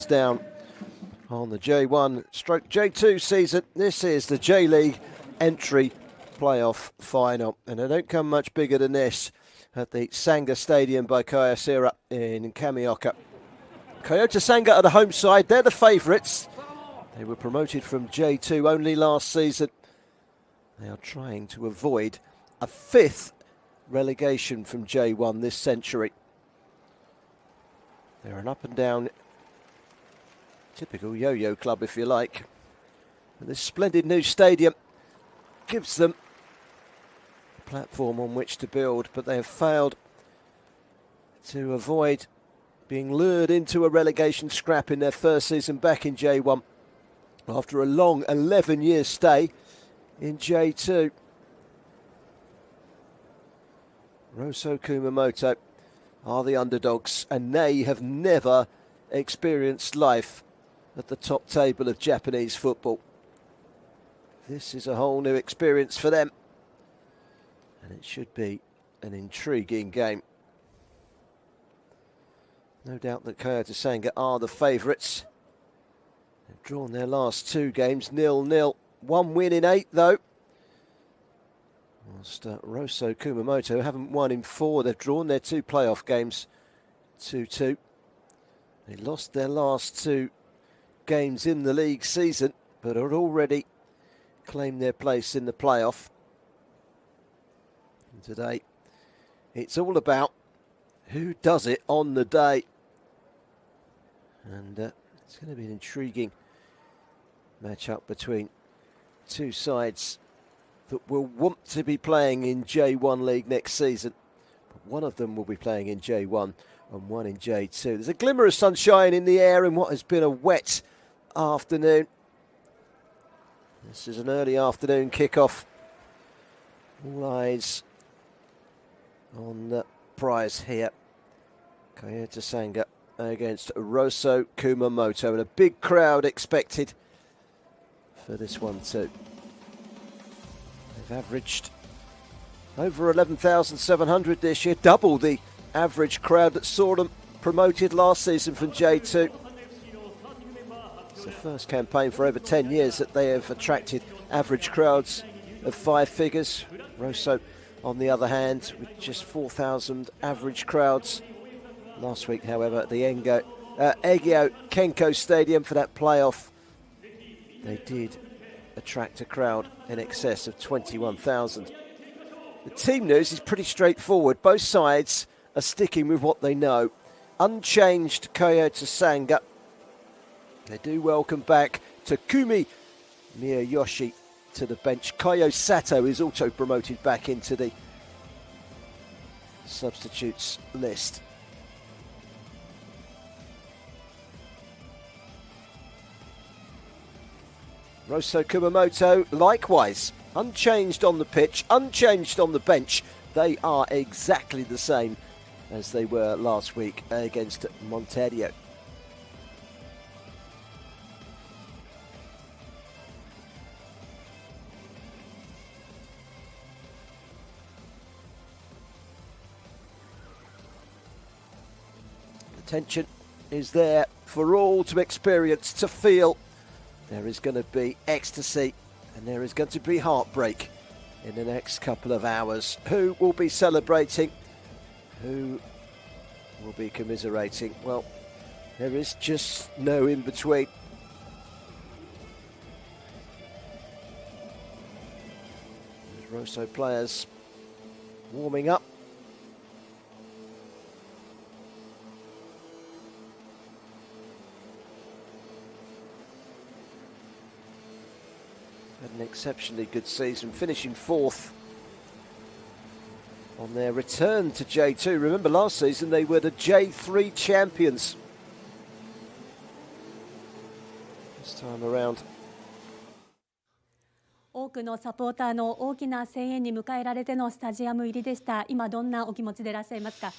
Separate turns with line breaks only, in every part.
down on the J1 stroke J2 season. This is the J-League entry playoff final, and they don't come much bigger than this at the Sanga Stadium by Kyocera in Kamioka. Kyoto Sanga are the home side. They're the favourites. They were promoted from J2 only last season. They are trying to avoid a fifth relegation from J1 this century. They're an up and down, typical yo-yo club, if you like. And this splendid new stadium gives them a platform on which to build, but they have failed to avoid being lured into a relegation scrap in their first season back in J1 after a long 11-year stay in J2. Roasso Kumamoto are the underdogs, and they have never experienced life at the top table of Japanese football. This is a whole new experience for them, and it should be an intriguing game. No doubt that Kyoto Sanga are the favourites. They've drawn their last two games 0-0. One win in 8 though. Whilst Roasso Kumamoto haven't won in 4. They've drawn their 2 playoff games 2-2. They lost their last 2 games in the league season, but had already claimed their place in the playoff. And today, it's all about who does it on the day. And it's going to be an intriguing match-up between two sides that will want to be playing in J1 League next season. But one of them will be playing in J1 and one in J2. There's a glimmer of sunshine in the air in what has been a wet afternoon. This is an early afternoon kickoff. All eyes on the prize here. Kyoto Sanga against Roasso Kumamoto, and a big crowd expected for this one too. They've averaged over 11,700 this year, double the average crowd that saw them promoted last season from J2. It's the first campaign for over 10 years that they have attracted average crowds of 5 figures. Roasso, on the other hand, with just 4,000 average crowds. Last week, however, at the Egyo Kenko Stadium for that playoff, they did attract a crowd in excess of 21,000. The team news is pretty straightforward. Both sides are sticking with what they know. Unchanged Kyoto Sanga. They do welcome back Takumi Miyayoshi to the bench. Kayo Sato is also promoted back into the substitutes list. Roasso Kumamoto, likewise, unchanged on the pitch, unchanged on the bench. They are exactly the same as they were last week against Monterio. The tension is there for all to experience, to feel. There is going to be ecstasy and there is going to be heartbreak in the next couple of hours. Who will be celebrating? Who will be commiserating? Well, there is just no in-between. Roasso players warming up. Had an exceptionally good season, finishing 4th on their return to J2. Remember last season they were the J3 champions. This time around.
多くのサポーターの大きな声援に迎えられてのスタジアム入りでした。今どんなお気持ちでいらっしゃいますか。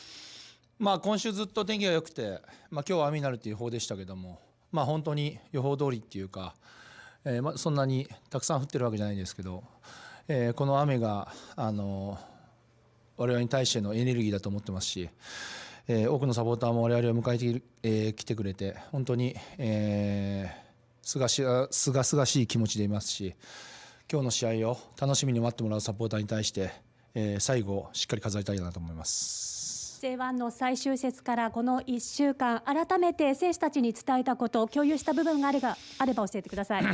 今週ずっと天気が良くて、今日は雨になるという予報でしたけども、本当に予報通りっていうか。そんなにたくさん降ってるわけじゃないんですけど、この雨が我々に対してのエネルギーだと思ってますし、多くのサポーターも我々を迎えて、来てくれて本当に、すがすがしい気持ちでいますし、今日の試合を楽しみに待ってもらうサポーターに対して、最後しっかり飾りたいなと思います。
J1 の最終節からこの1週間、改めて選手たちに伝えたこと、共有した部分があれば教えてください。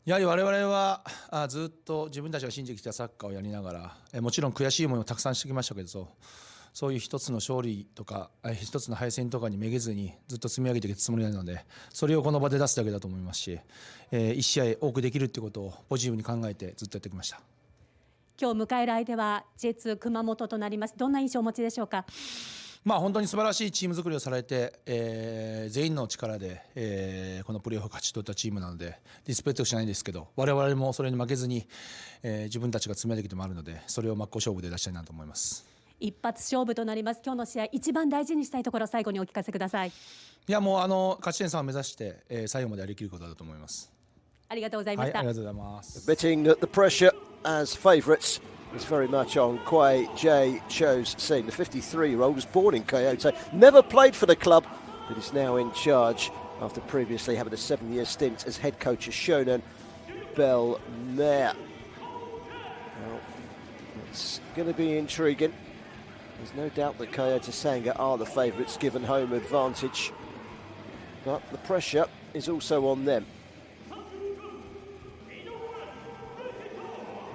やはり我々はずっと自分たちが信じてきたサッカーをやりながら、もちろん悔しい思いをたくさんしてきましたけど、そういう一つの勝利とか一つの敗戦とかにめげずにずっと積み上げてきたつもりなので、それをこの場で出すだけだと思いますし、1試合多くできるということをポジティブに考えてずっとやってきました。
今日迎える相手は J2 熊本となります。どんな印象をお持ちでしょうか。
本当に素晴らしいチーム作りをされて、全員の力で、このプレーオフを勝ち取ったチームなのでリスペクトしないんですけど、我々もそれに負けずに、自分たちが積み上げてきてもあるので、それを真っ向勝負で出したいなと思います。
一発勝負となります。今日の試合、一番大事にしたいところ、最後にお聞かせください。
いやもう勝ち点3を目指して、最後までやりきることだと思います。
ありがとうございました。
はい、ありがとうございます。
Admitting that the pressure as favourites is very much on Kwei J. Cho's scene. The 53-year-old was born in Kyoto, never played for the club, but is now in charge after previously having a 7-year stint as head coach of Shonan Bellmare. Well, it's going to be intriguing. There's no doubt that Kyoto Sanga are the favourites given home advantage, but the pressure is also on them.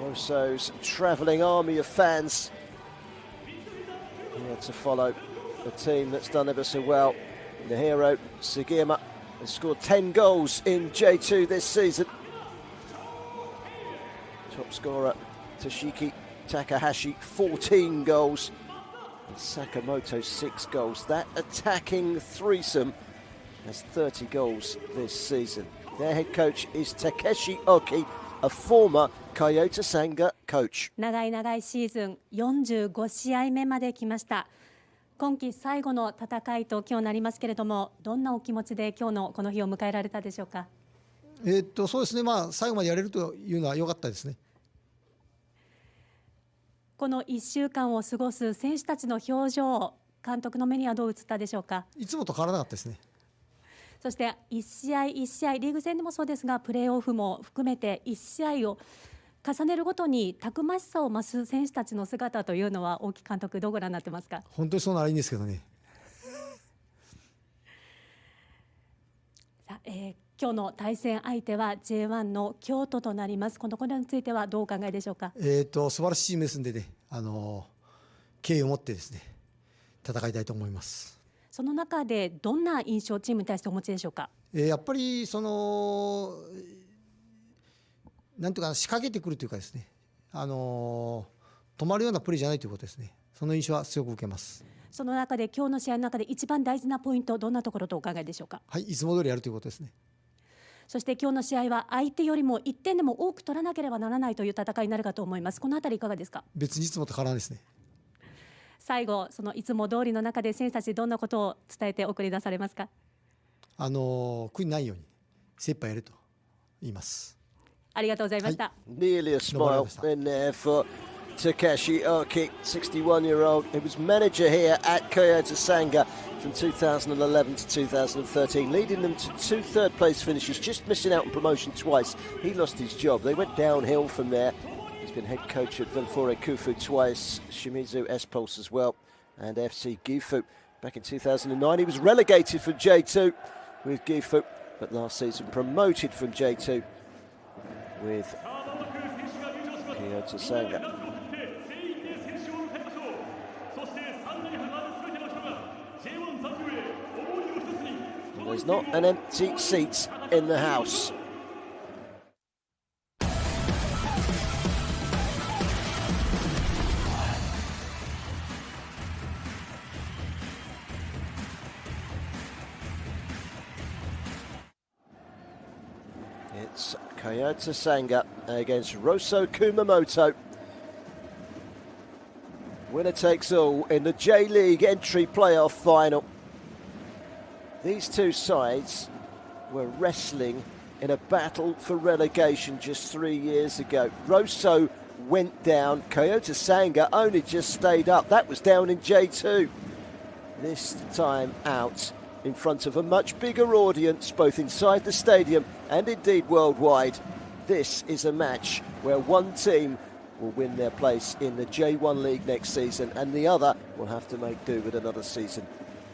Roasso's travelling army of fans here to follow a team that's done ever so well. The hero, Sugiyama, has scored 10 goals in J2 this season. Top scorer, Toshiki Takahashi, 14 goals. And Sakamoto, 6 goals. That attacking threesome has 30 goals this season. Their head coach is Takeshi Oki, a former Kyoto Sanga coach.
長いシーズン45試合目まで来ました。今季最後の戦いと今日なりますけれども、どんなお気持ちで今日のこの日を迎えられたでしょうか。
そうですね、最後までやれるというのは良かったですね。
この1週間を過ごす選手たちの表情、監督の目にはどう映ったでしょうか。
いつもと変わらなかったですね。
そして1試合1試合、リーグ戦でもそうですが、プレーオフも含めて1試合を重ねるごとにたくましさを増す選手たちの姿というのは、大木監督どうご覧になってますか。
本当にそうならいいんですけどね。
さあ、今日の対戦相手は J1 の京都となります。このことについてはどうお考えでしょうか。
素晴らしいチームですんでね、敬意を持ってですね、戦いたいと思います。
その中でどんな印象をチームに対してお持ちでしょうか。
やっぱりなんとか仕掛けてくるというかですね、止まるようなプレーじゃないということですね。その印象は強く受けます。
その中で今日の試合の中で一番大事なポイント、どんなところとお考えでしょうか。
はい、いつも通りやるということですね。
そして今日の試合は相手よりも1点でも多く取らなければならないという戦いになるかと思います。このあたりいかがですか。
別にいつもと変わらないですね。
最後、そのいつも通りの中で選手たちどんなことを伝えて送り出されますか。
悔いないように精一杯やると言います。
ありがとうございました。
Nearly a smile in there for Takeshi Oki, 61-year-old. He was manager here at Kyoto Sanga from 2011 to 2013, leading them to 2 third-place finishes, just missing out on promotion twice. He lost his job. They went downhill from there. He's been head coach at Villefort Kufu twice, Shimizu S-Pulse as well, and FC Gifu. Back in 2009, he was relegated from J2 with Gifu, but last season promoted from J2 with Kyoto Sanga. And there's not an empty seat in the house. It's Kyoto Sanga against Roasso Kumamoto. Winner takes all in the J.LEAGUE entry playoff final. These two sides were wrestling in a battle for relegation just 3 years ago. Roasso went down. Kyoto Sanga only just stayed up. That was down in J2. this time out in front of a much bigger audience, both inside the stadium and indeed worldwide. This is a match where one team will win their place in the J1 League next season and the other will have to make do with another season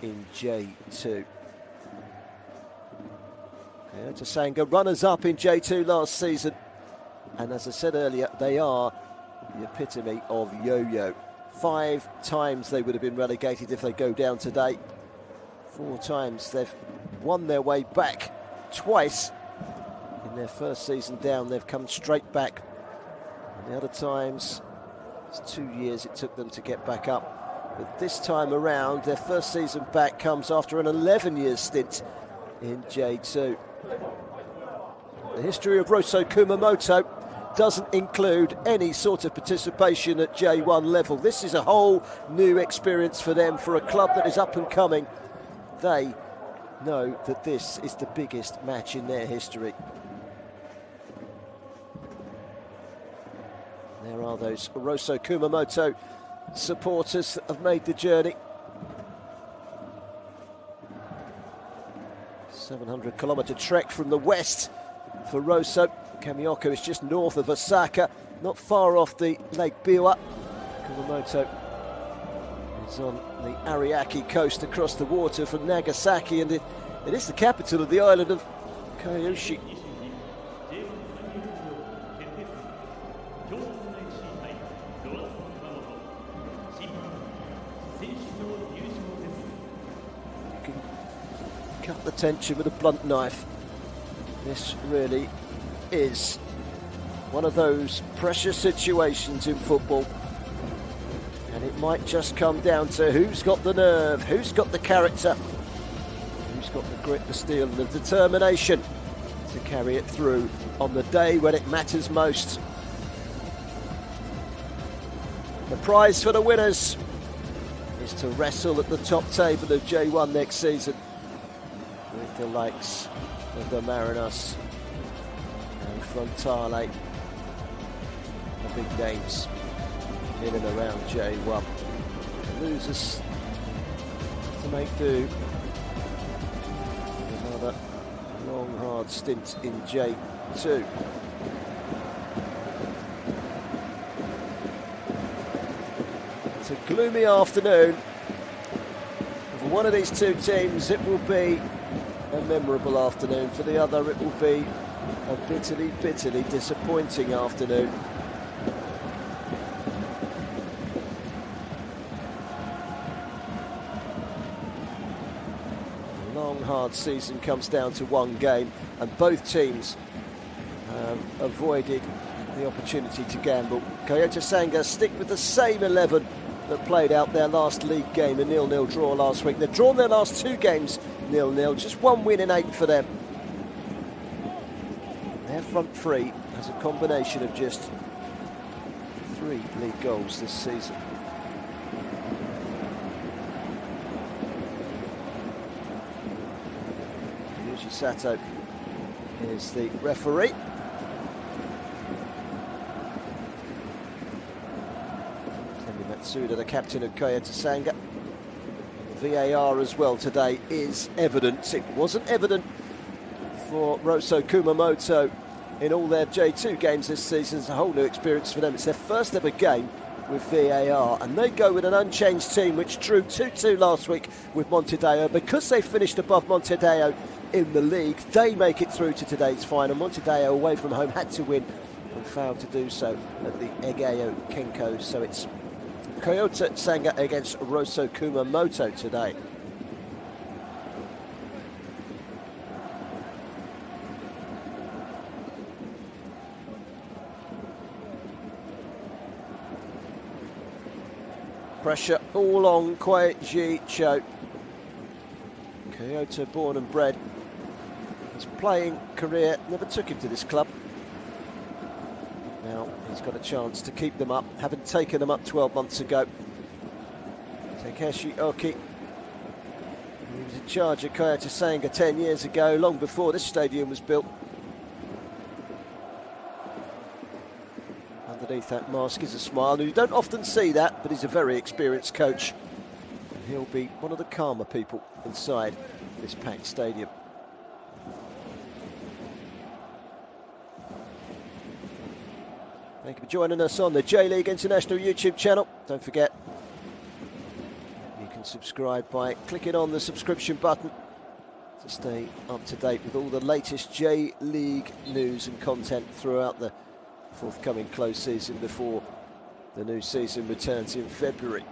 in J2. Kyoto Sanga runners-up in J2 last season, and as I said earlier, they are the epitome of yo-yo. 5 times they would have been relegated if they go down today. 4 times they've won their way back. Twice in their first season down, they've come straight back. And the other times, it's 2 years it took them to get back up. But this time around, their first season back comes after an 11-year stint in J2. The history of Roasso Kumamoto doesn't include any sort of participation at J1 level. This is a whole new experience for them, for a club that is up and coming. They know that this is the biggest match in their history. There are those Roasso Kumamoto supporters that have made the journey. 700-kilometre trek from the west for Roasso. Kamiyoko is just north of Osaka, not far off the Lake Biwa. Kumamoto is on the Ariake coast across the water from Nagasaki, and it is the capital of the island of Kyoshi. You can cut the tension with a blunt knife. This really is one of those precious situations in football, and it might just come down to who's got the nerve, who's got the character, who's got the grit, the steel and the determination to carry it through on the day when it matters most. The prize for the winners is to wrestle at the top table of J1 next season with the likes of the Marinos and Frontale, the big names in and around J1. The losers to make do with another long, hard stint in J2. It's a gloomy afternoon. For one of these two teams, it will be a memorable afternoon. For the other, it will be a bitterly, bitterly disappointing afternoon. A long, hard season comes down to one game, and both teams have avoided the opportunity to gamble. Kyoto Sanga stick with the same 11 that played out their last league game, a 0-0 draw last week. They've drawn their last 2 games 0-0, just 1 win in 8 for them. Their front three has a combination of just 3 league goals this season. Yuji Sato is the referee. Matsuda, the captain of Kyoto Sanga. VAR as well today is evidence. It wasn't evident for Roasso Kumamoto in all their J2 games this season. It's a whole new experience for them. It's their first ever game with VAR, and they go with an unchanged team which drew 2-2 last week with Montedeo. Because they finished above Montedeo in the league, they make it through to today's final. Montedeo away from home had to win and failed to do so at the Egayo Kenko, so it's Kyoto Sanga against Roasso Kumamoto today. Pressure all on Koichi Cho. Kyoto born and bred. His playing career never took him to this club. Now he's got a chance to keep them up, having taken them up 12 months ago. Takeshi Oki, he was in charge of Kyoto Sanga 10 years ago, long before this stadium was built. Underneath that mask is a smile, and you don't often see that, but he's a very experienced coach. And he'll be one of the calmer people inside this packed stadium. Thank you for joining us on the J.League International YouTube channel. Don't forget, you can subscribe by clicking on the subscription button to stay up to date with all the latest J.League news and content throughout the forthcoming close season before the new season returns in February.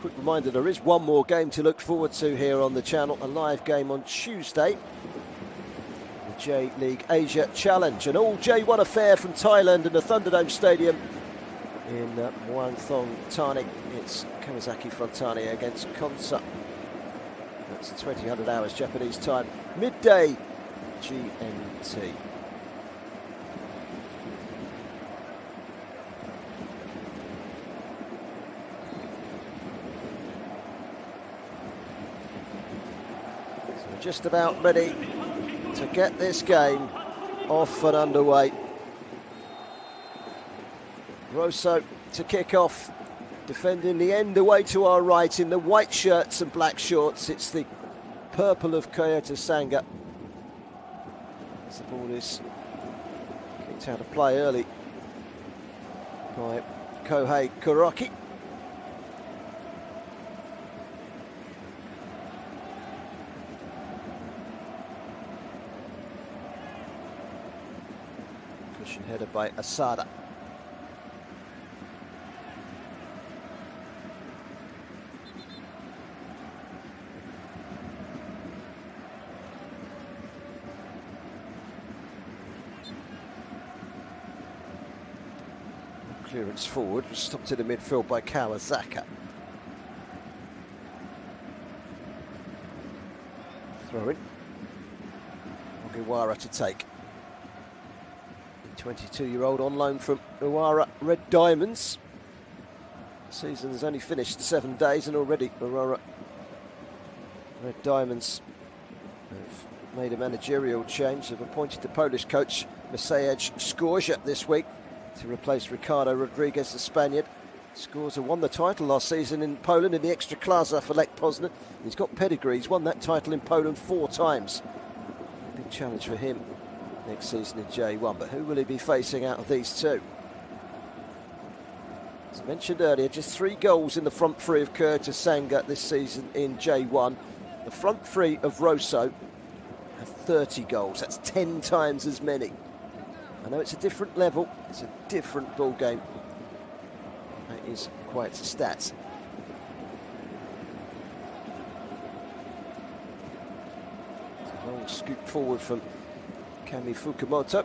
Quick reminder, there is one more game to look forward to here on the channel, a live game on Tuesday. The J.League Asia Challenge, an all J1 affair from Thailand in the Thunderdome Stadium in Muang Thong Thani. It's Kawasaki Frontani against Konsa. That's 2000 hours Japanese time, midday GMT. So just about ready to get this game off and underway. Roasso to kick off, defending the end away to our right in the white shirts and black shorts. It's the purple of Kyoto Sanga. As the ball is kicked out of play early by Kohei Kuroki. Cushion header by Asada. Clearance forward was stopped in the midfield by Kawasaki. Throw in. Ogiwara to take. The 22-year-old on loan from Uwara Red Diamonds. The season has only finished 7 days and already Uwara Red Diamonds have made a managerial change. They've appointed the Polish coach Maciej Skorza this week to replace Ricardo Rodriguez, the Spaniard. Skorza won the title last season in Poland in the Ekstraklasa for Lech Poznan. He's got pedigree, he's won that title in Poland 4 times. Big challenge for him next season in J1, but who will he be facing out of these two? As I mentioned earlier, just 3 goals in the front three of Kyoto Sanga this season in J1. The front three of Roasso have 30 goals, that's 10 times as many. I know it's a different level, it's a different ball game. That is quite a stat. It's a long scoop forward from Kami Fukumoto.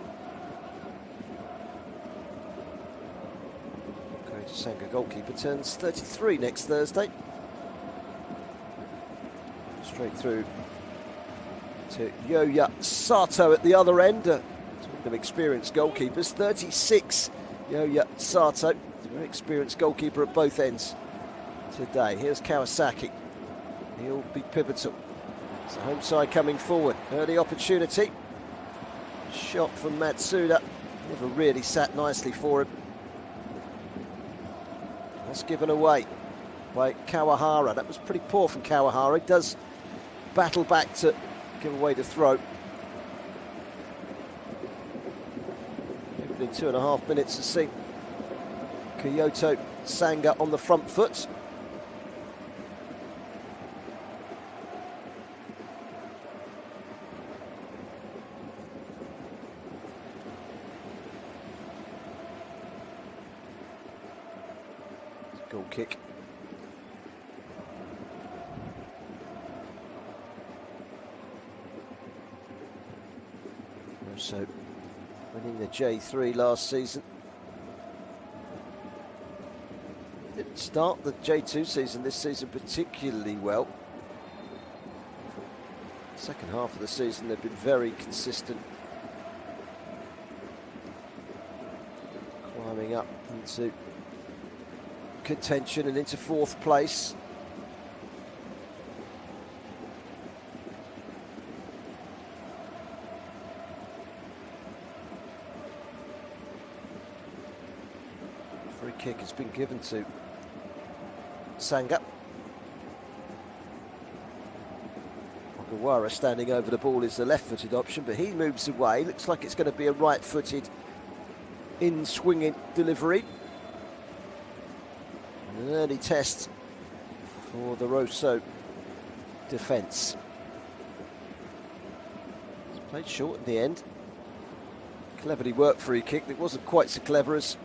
Kyoto Sanga goalkeeper turns 33 next Thursday. Straight through to Yoya Sato at the other end. Of experienced goalkeepers, 36 Yoya Sato, very experienced goalkeeper at both ends today. Here's Kawasaki, he'll be pivotal. It's the home side coming forward, early opportunity, shot from Matsuda, never really sat nicely for him. That's given away by Kawahara. That was pretty poor from Kawahara. He does battle back to give away the throw. In 2.5 minutes to see Kyoto Sanga on the front foot. Goal kick. So winning the J3 last season. Didn't start the J2 season this season particularly well. Second half of the season they've been very consistent, climbing up into contention and into 4th place. Free kick has been given to Sanga. Ogawara standing over the ball is the left-footed option, but he moves away. Looks like it's going to be a right-footed in-swinging delivery. An early test for the Roasso defence. It's played short in the end. Cleverly worked free kick. It wasn't quite so clever as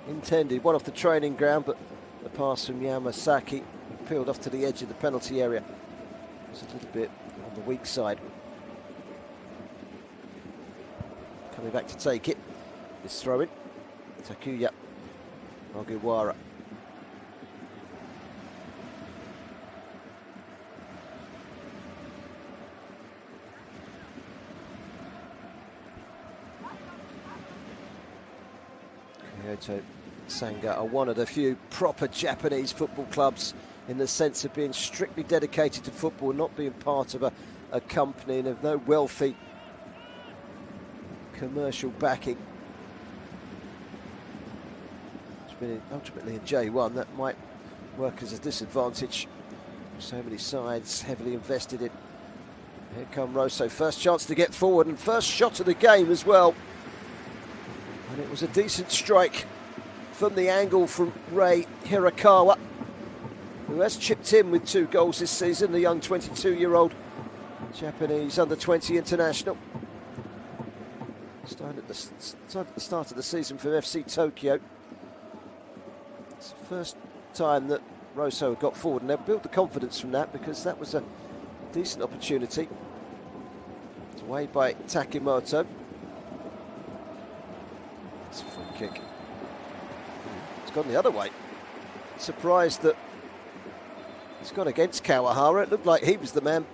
intended. One off the training ground, but the pass from Yamasaki peeled off to the edge of the penalty area. It was a little bit on the weak side. Coming back to take it. This throw-in. Takuya Ogawara. Kyoto Sanga are one of the few proper Japanese football clubs in the sense of being strictly dedicated to football, not being part of a company and of no wealthy commercial backing. Ultimately in J1 that might work as a disadvantage. So many sides heavily invested in. Here come Roasso, first chance to get forward and first shot of the game as well. And it was a decent strike from the angle from Rei Hirakawa, who has chipped in with 2 goals this season, the young 22-year-old Japanese under-20 international. Started at the start of the season for FC Tokyo. It's the first time that Roasso got forward, and they've built the confidence from that because that was a decent opportunity. It's away by Takimoto. It's a free kick. It's gone the other way. Surprised that it's gone against Kawahara. It looked like he was the man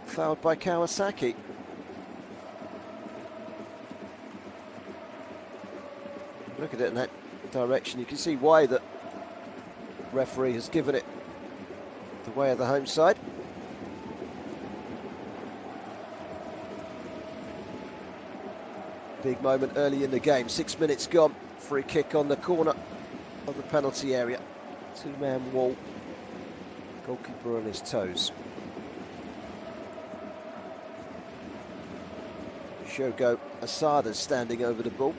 fouled by Kawasaki. Look at it in that direction. You can see why the referee has given it the way of the home side. Big moment early in the game, 6 minutes gone. Free kick on the corner of the penalty area. 2-man wall. Goalkeeper on his toes. Shogo Asada's standing over the ball.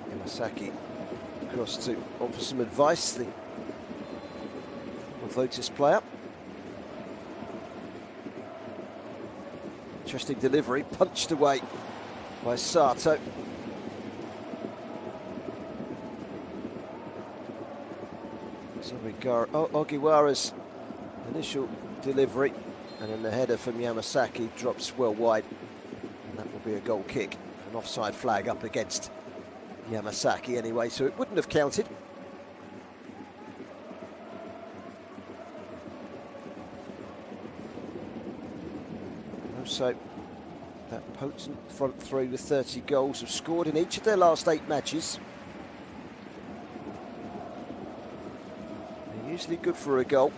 Yamasaki across to offer some advice, the Votis player. Interesting delivery, punched away by Sato. Ogiwara's initial delivery, and then the header from Yamasaki drops well wide. And that will be a goal kick. An offside flag up against Yamasaki anyway, so it wouldn't have counted. So that potent front three with 30 goals have scored in each of their last 8 matches. They're usually good for a goal.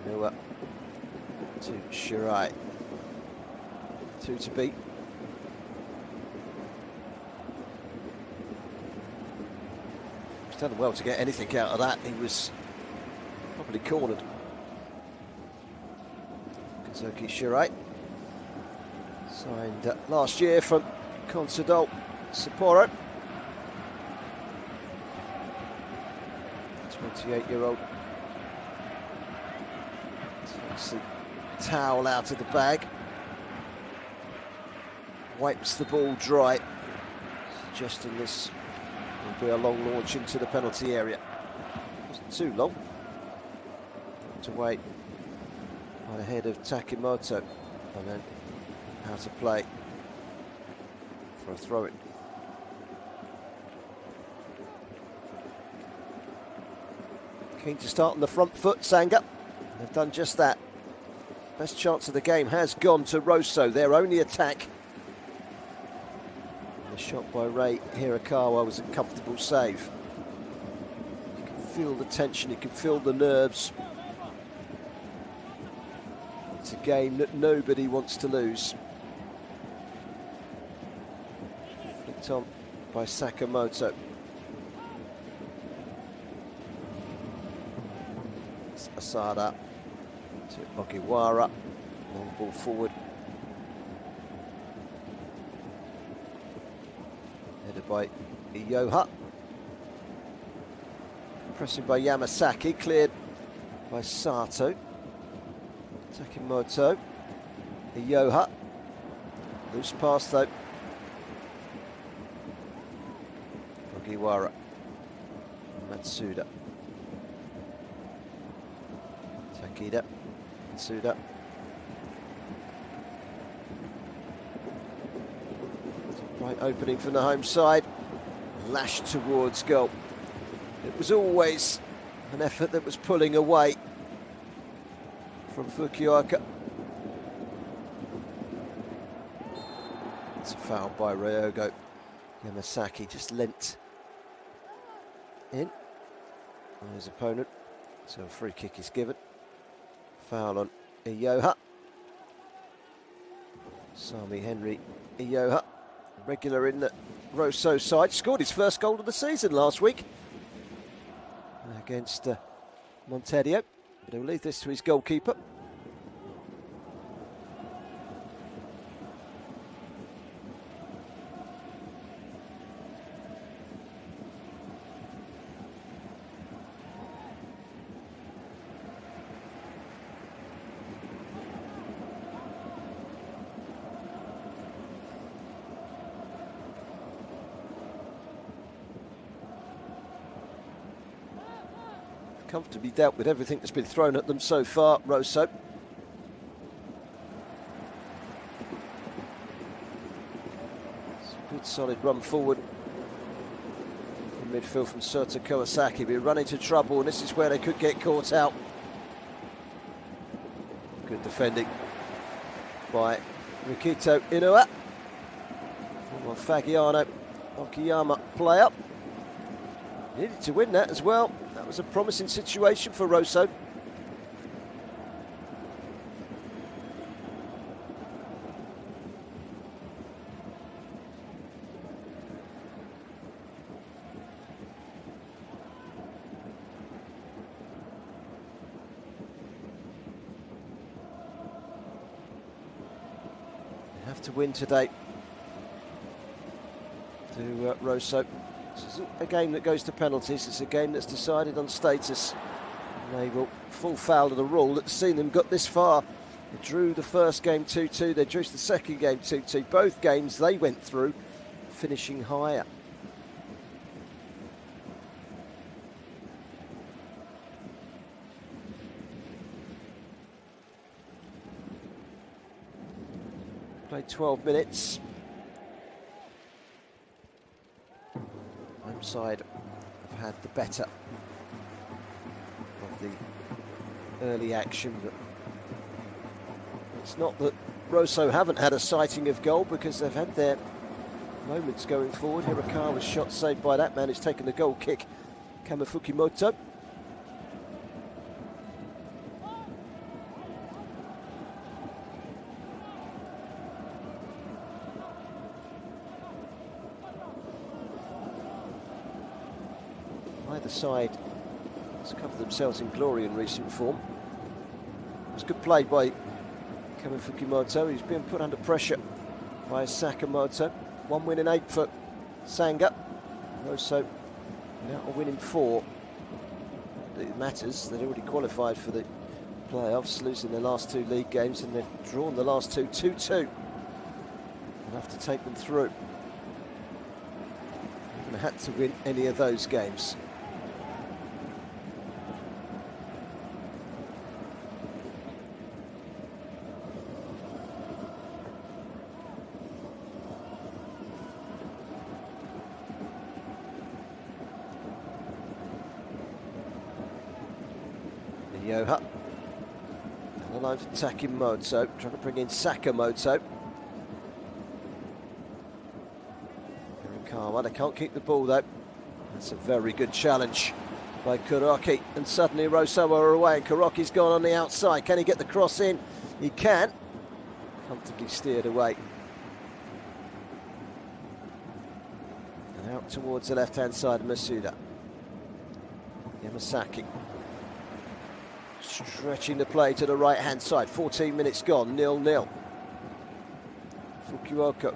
Noah to Shirai. 2 to beat. He's done well to get anything out of that. He was probably cornered. Kazuki Shirai, signed last year from Consadole Sapporo. 28-year-old. Takes the towel out of the bag. Wipes the ball dry, suggesting this will be a long launch into the penalty area. Wasn't too long. To wait by the head of Takimoto, and then how to play for a throw-in. Keen to start on the front foot, Sanga. They've done just that. Best chance of the game has gone to Roasso, their only attack. The shot by Rei Hirakawa was a comfortable save. feel the tension, you can feel the nerves. It's a game that nobody wants to lose. Flicked on by Sakamoto. Asada to Ogiwara. Long ball forward. Headed by Iyoha. Pressing by Yamasaki, cleared by Sato. Takimoto. Iyoha. Loose pass though. Ogiwara. Matsuda. Takida. Matsuda. Right opening from the home side. Lashed towards goal. It was always an effort that was pulling away from Fukuoka. It's a foul by Ryogo. Yamasaki just leant in on his opponent. So a free kick is given. Foul on Iyoha. Sami Henry Iyoha, regular in the Roasso side, scored his first goal of the season last week against Montedio, but he'll leave this to his goalkeeper. Comfortably dealt with everything that's been thrown at them so far, Roasso. It's a good solid run forward from midfield from Sota Kawasaki. We're running into trouble and this is where they could get caught out. Good defending by Rikito Inoue. Former Fagiano Okayama player. Needed to win that as well. That was a promising situation for Roasso. They have to win today to Roasso. This isn't a game that goes to penalties, it's a game that's decided on status. And they will fall foul of the rule that's seen them got this far. They drew the first game 2-2, they drew the second game 2-2. Both games they went through, finishing higher. Played 12 minutes. Home side have had the better of the early action, but it's not that Roasso haven't had a sighting of goal, because they've had their moments going forward. Hirakawa's shot saved by that man who's taken the goal kick, Kamifukimoto. Either side has covered themselves in glory in recent form. It was good play by Kamifukimoto. He's been put under pressure by Sakamoto. 1 win in 8 for Sanga. Roasso now a win in 4. It matters, they'd already qualified for the playoffs, losing their last 2 league games, and they've drawn the last 2 2-2. They'll have to take them through. They had to win any of those games. Yoha. On the line for Takimoto, trying to bring in Sakamoto. Hirakawa, they can't keep the ball though. That's a very good challenge by Kuroki, and suddenly Roasso are away. Kuroki's gone on the outside. Can he get the cross in? He can. Comfortably steered away. And out towards the left-hand side of Masuda. Yamasaki. Stretching the play to the right-hand side. 14 minutes gone, 0-0. Fukuoka.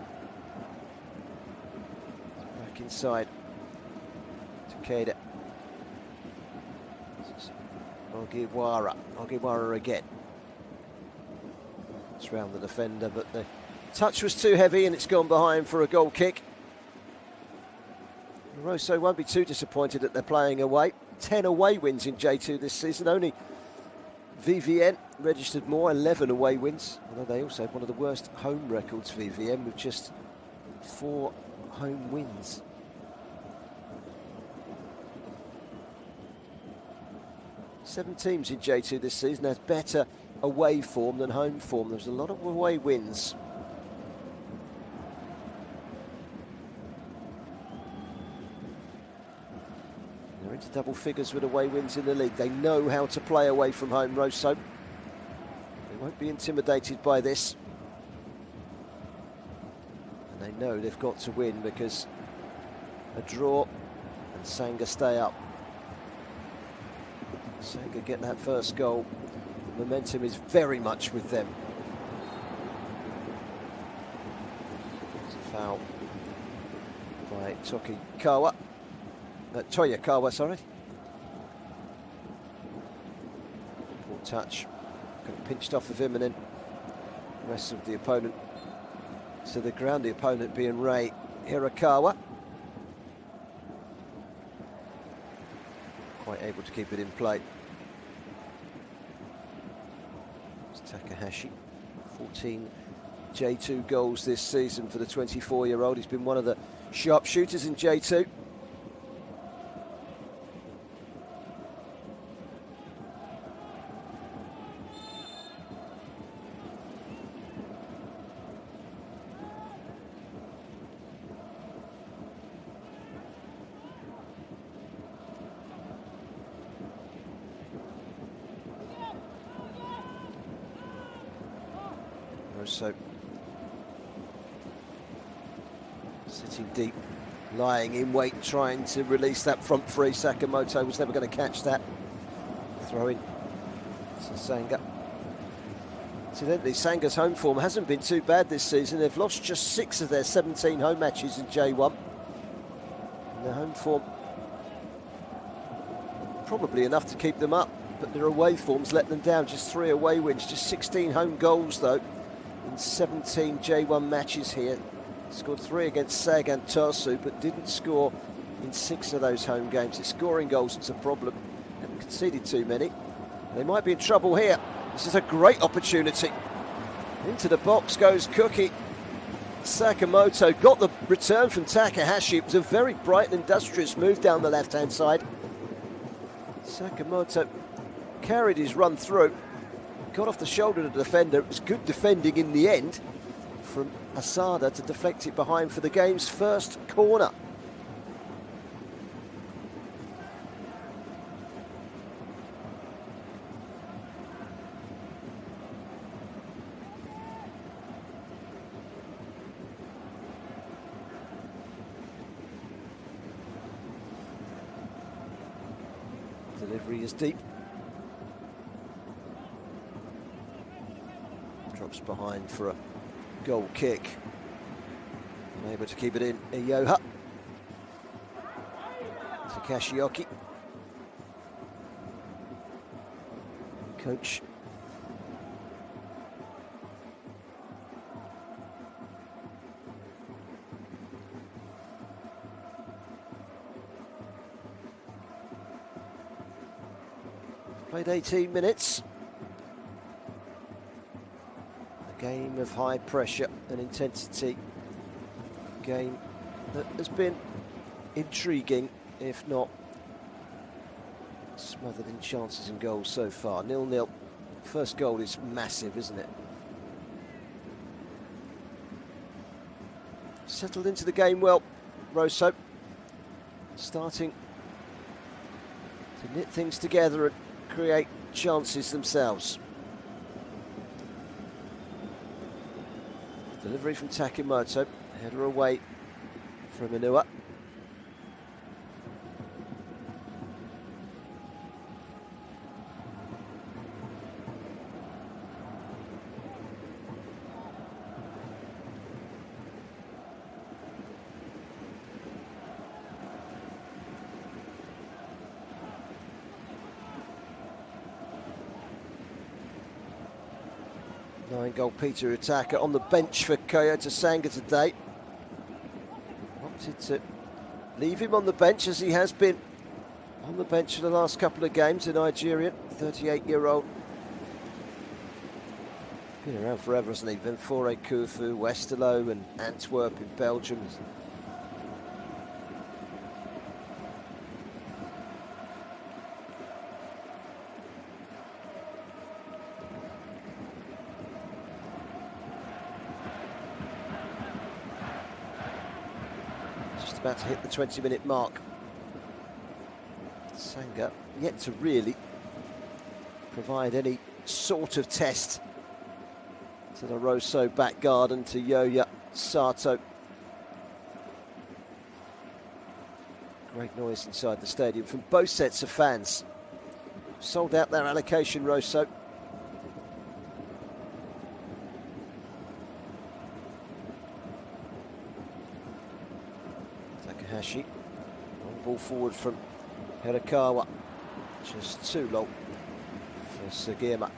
Back inside. Takeda. Ogiwara again. It's round the defender, but the touch was too heavy and it's gone behind for a goal kick. Roasso won't be too disappointed that they're playing away. 10 away wins in J2 this season. Only VVN registered more, 11 away wins. Although they also have one of the worst home records, VVN, with just 4 home wins. Seven teams in J2 this season has better away form than home form. There's a lot of away wins. They're into double figures with away wins in the league. They know how to play away from home, Roasso. They won't be intimidated by this. And they know they've got to win because a draw and Sanga stay up. Sanga get that first goal. The momentum is very much with them. It's a foul by Toyokawa, sorry. Poor touch. Got pinched off of him and then the rest of the opponent to the ground. The opponent being Rei Hirakawa. Quite able to keep it in play. It's Takahashi. 14 J2 goals this season for the 24-year-old. He's been one of the sharp shooters in J2. So sitting deep, lying in wait, trying to release that front free. Sakamoto was never going to catch that. Throw in to Sanga. Incidentally, Sanga's home form hasn't been too bad this season. They've lost just 6 of their 17 home matches in J1. And their home form probably enough to keep them up, but their away forms let them down. Just 3 away wins, just 16 home goals though. In 17 J1 matches here. Scored 3 against Sagan Tosu, but didn't score in 6 of those home games. It's scoring goals that's a problem. Haven't conceded too many. They might be in trouble here. This is a great opportunity. Into the box goes Cookie. Sakamoto got the return from Takahashi. It was a very bright and industrious move down the left-hand side. Sakamoto carried his run through. Got off the shoulder of the defender. It was good defending in the end from Asada to deflect it behind for the game's first corner. Delivery is deep. Drops behind for a goal kick. Unable to keep it in. Iyoha. Takashioki. Coach. Played 18 minutes. Game of high pressure and intensity. Game that has been intriguing, if not smothered in chances and goals so far. 0-0. First goal is massive, isn't it? Settled into the game well, Roasso. Starting to knit things together and create chances themselves. Delivery from Takimoto, header away from Inua. Nine-goal Peter Utaka on the bench for Kyoto Sanga today. Opted to leave him on the bench, as he has been on the bench for the last couple of games. The Nigerian, 38-year-old. Been around forever, hasn't he? Ventforet, Corfu, Westerlo and Antwerp in Belgium. About to hit the 20-minute mark. Sanga yet to really provide any sort of test to the Roasso back garden, to Yoya Sato. Great noise inside the stadium from both sets of fans. Sold out their allocation, Roasso. Takahashi, long ball forward from Hirakawa, just too long for Sugiyama.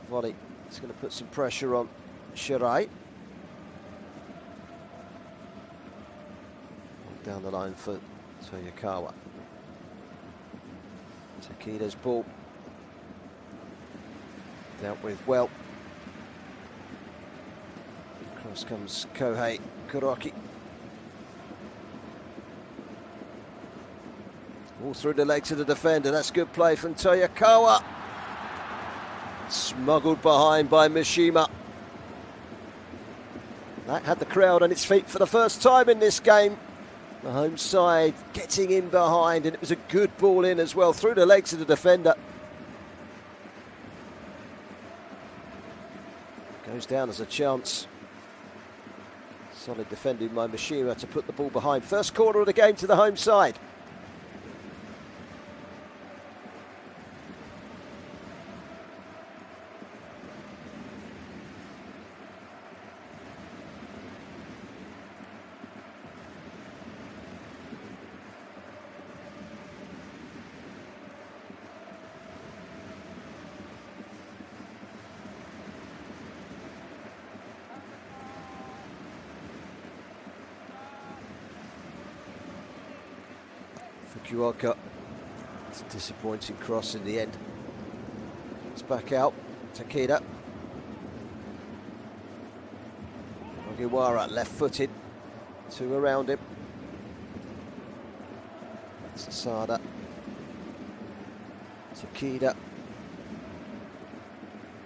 Volley. It's going to put some pressure on Shirai. Down the line for Toyokawa. Takeda's ball. Dealt with well. Across comes Kohei Kuroki. All through the legs of the defender. That's good play from Toyokawa. Smuggled behind by Mishima. That had the crowd on its feet for the first time in this game. The home side getting in behind, and it was a good ball in as well through the legs of the defender. Goes down as a chance. Solid defending by Mishima to put the ball behind. First corner of the game to the home side. Fukuoka, it's a disappointing cross in the end. It's back out, Takeda. Ogiwara left-footed, two around him. Sasada, Takeda,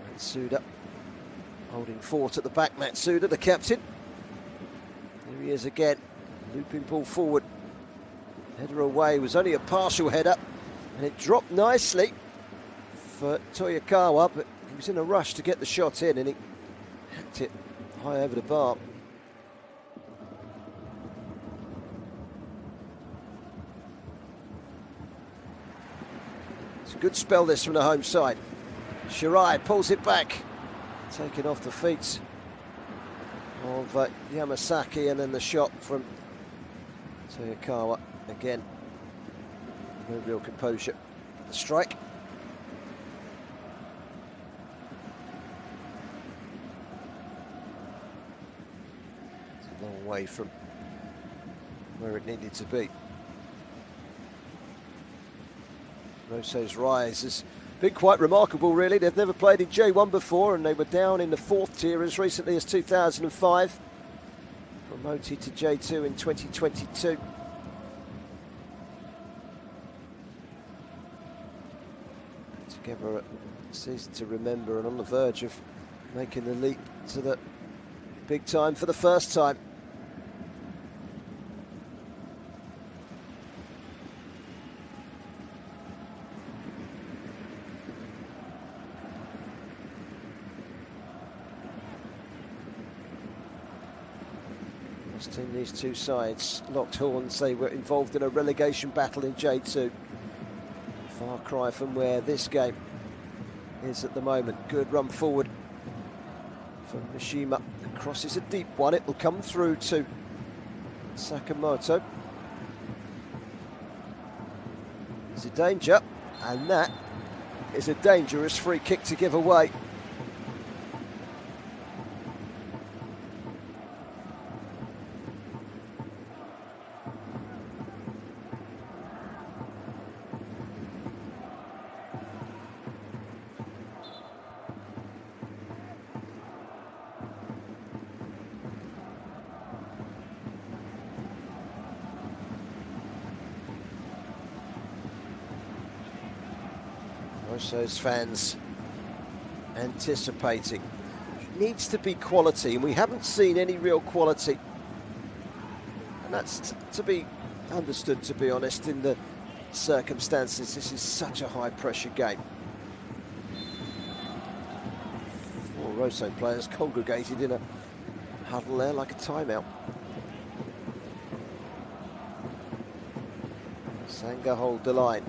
Matsuda holding fort at the back. Matsuda, the captain. Here he is again, looping ball forward. Header away, was only a partial header, and it dropped nicely for Toyokawa, but he was in a rush to get the shot in, and he hacked it high over the bar. It's a good spell this from the home side. Shirai pulls it back, taken off the feet of Yamasaki, and then the shot from Toyokawa. Again, no real composure. The strike. It's a long way from where it needed to be. Roasso's rise has been quite remarkable, really. They've never played in J1 before, and they were down in the 4th tier as recently as 2005. promoted to J2 in 2022. Together a season to remember, and on the verge of making the leap to the big time for the first time. In these two sides locked horns. They were involved in a relegation battle in J2. Far cry from where this game is at the moment. Good run forward from Mishima. Crosses a deep one. It will come through to Sakamoto. It's a danger, and that is a dangerous free kick to give away. Roasso's fans anticipating. It needs to be quality, and we haven't seen any real quality. And that's to be understood, to be honest, in the circumstances. This is such a high-pressure game. 4 Roasso players congregated in a huddle there like a timeout. Sanga hold the line.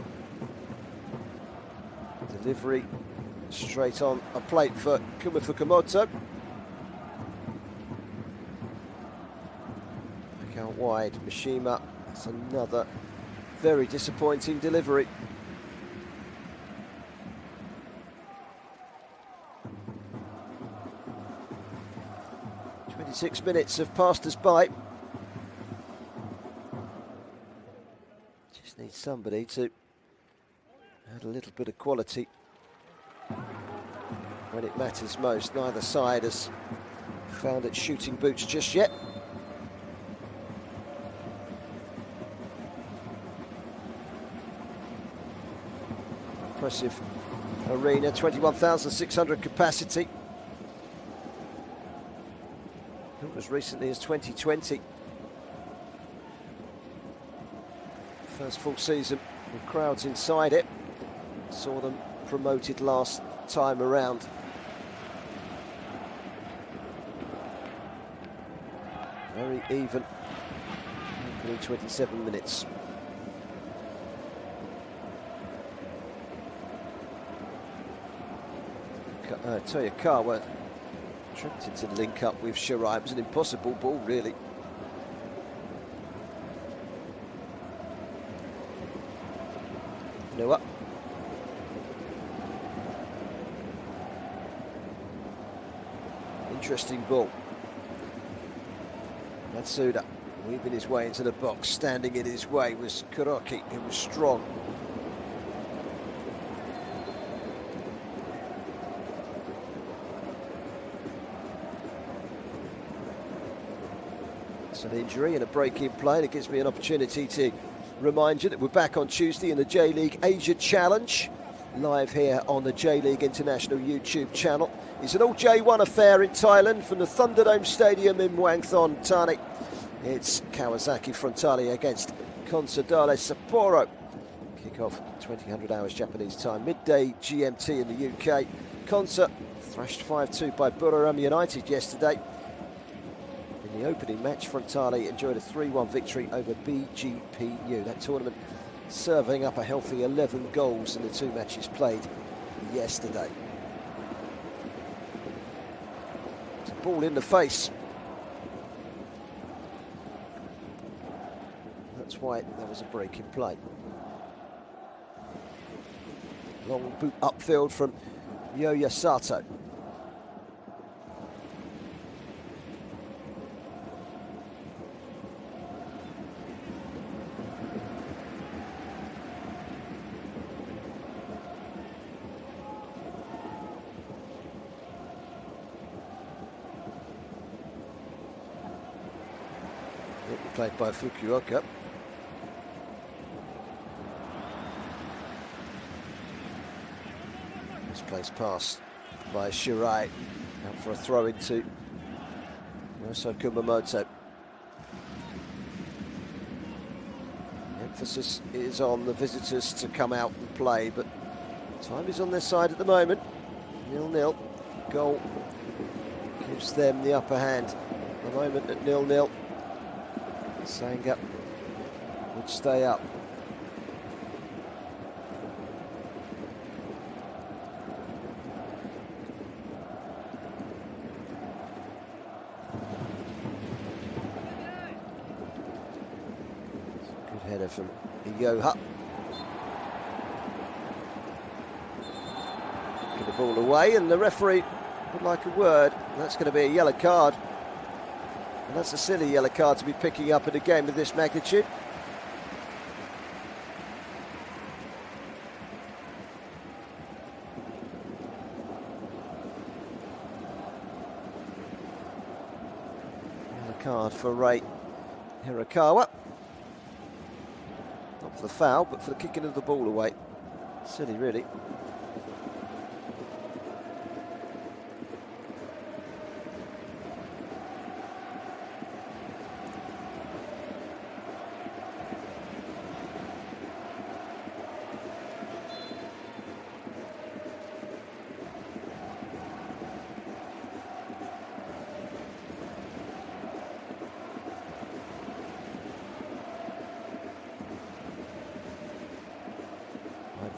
Delivery straight on a plate for Kumamoto. Back out wide, Mishima. That's another very disappointing delivery. "26 minutes have passed us by. Just need somebody to add a little bit of quality when it matters most. Neither side has found its shooting boots just yet. Impressive arena, 21,600 capacity. Built as recently as 2020. First full season with crowds inside it. Saw them promoted last time around. Very even. Opening 27 minutes. Toyokawa attempted to link up with Shirai. It was an impossible ball, really. Noah. Interesting ball. Matsuda weaving his way into the box. Standing in his way was Kuroki, who was strong. It's an injury and a break in play, and it gives me an opportunity to remind you that we're back on Tuesday in the J.League Asia Challenge, live here on the J.League International YouTube channel. It's an all J1 affair in Thailand from the Thunderdome Stadium in Muangthong, Thani. It's Kawasaki Frontale against Consadole Sapporo. Kick-off 2000 hours Japanese time, midday GMT in the UK. Consa thrashed 5-2 by Buriram United yesterday. In the opening match, Frontale enjoyed a 3-1 victory over BGPU. That tournament serving up a healthy 11 goals in the 2 matches played yesterday. It's a ball in the face. That's why there was a break in play. Long boot upfield from Yoya Sato. played by Fukuoka. Misplaced pass by Shirai. Out for a throw into Roasso Kumamoto. The emphasis is on the visitors to come out and play, but time is on their side at the moment. 0-0. Goal gives them the upper hand. At the moment at 0-0. Sanga would stay up. Good header from Iyoha. Get the ball away, and the referee would like a word. That's going to be a yellow card. And that's a silly yellow card to be picking up in a game of this magnitude. Yellow card for Ray Hirakawa. Not for the foul, but for the kicking of the ball away. Silly, really.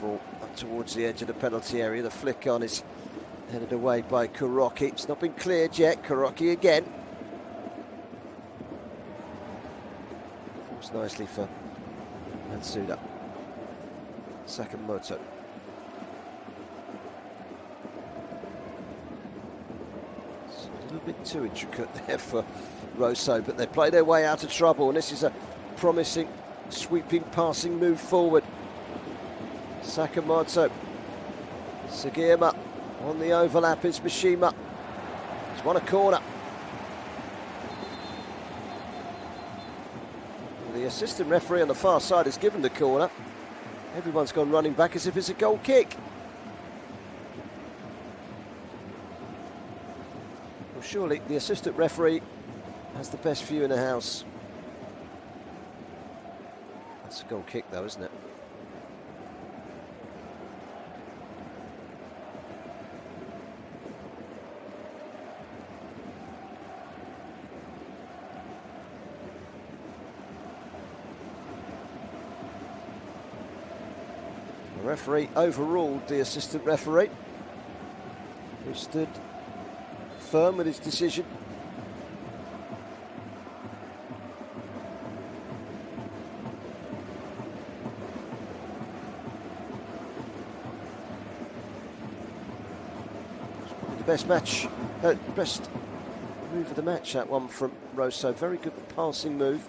Ball up towards the edge of the penalty area. The flick on is headed away by Kuroki. It's not been cleared yet. Kuroki again. Falls nicely for Matsuda. Sakamoto. It's a little bit too intricate there for Roasso, but they play their way out of trouble, and this is a promising sweeping passing move forward. Sakamoto. Sugiyama on the overlap is Mishima. He's won a corner. The assistant referee on the far side has given the corner. Everyone's gone running back as if it's a goal kick. Well, surely the assistant referee has the best view in the house. That's a goal kick though, isn't it? The referee overruled the assistant referee, who stood firm with his decision. The best match, best move of the match, that one from Roasso. Very good passing move,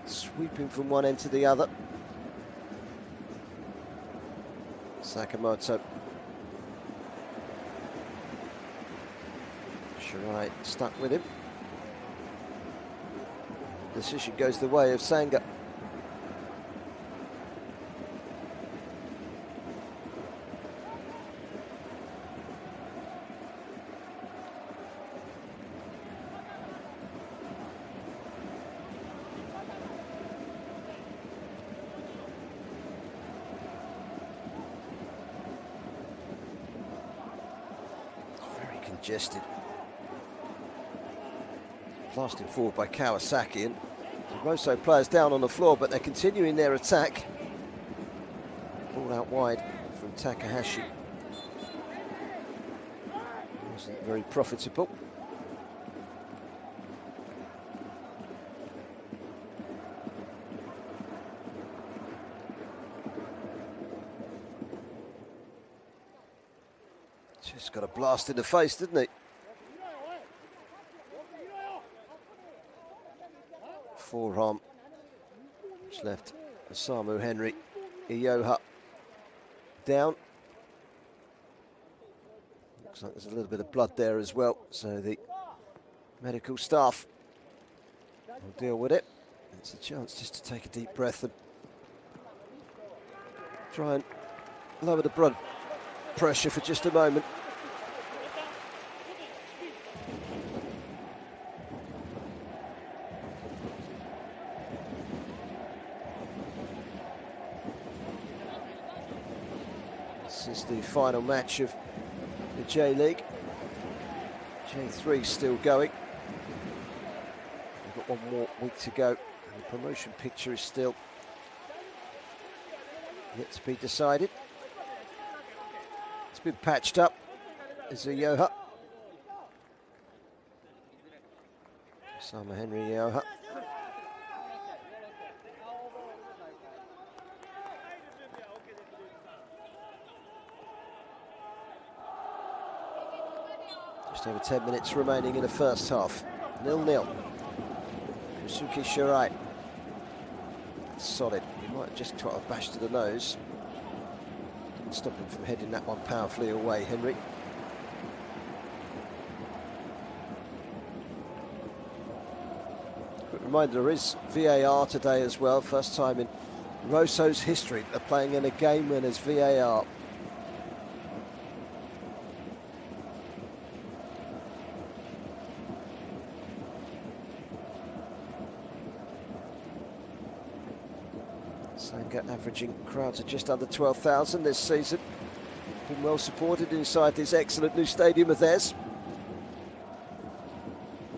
sweeping from one end to the other. Sakamoto. Shirai stuck with him. Decision goes the way of Sanga. Congested. Blasted forward by Kawasaki, and the Roasso players down on the floor, but they're continuing their attack. Ball out wide from Takahashi. Wasn't very profitable. Just got a blast in the face, didn't he? Forearm, which left Osamu Henry Iyoha down. Looks like there's a little bit of blood there as well, so the medical staff will deal with it. It's a chance just to take a deep breath and try and lower the blood pressure for just a moment. This is the final match of the J-League. J3 still going. We've got one more week to go, and the promotion picture is still yet to be decided. It's been patched up. Is a Yoha. Sama Henry Yoha. Just over 10 minutes remaining in the first half. 0-0. Kusuke Shirai. Solid. He might have just got a bash to the nose. Didn't stop him from heading that one powerfully away, Henry. Quick reminder, there is VAR today as well. First time in Roasso's history they're playing in a game when there's VAR. Sanga averaging crowds of just under 12,000 this season. Been well supported inside this excellent new stadium of theirs,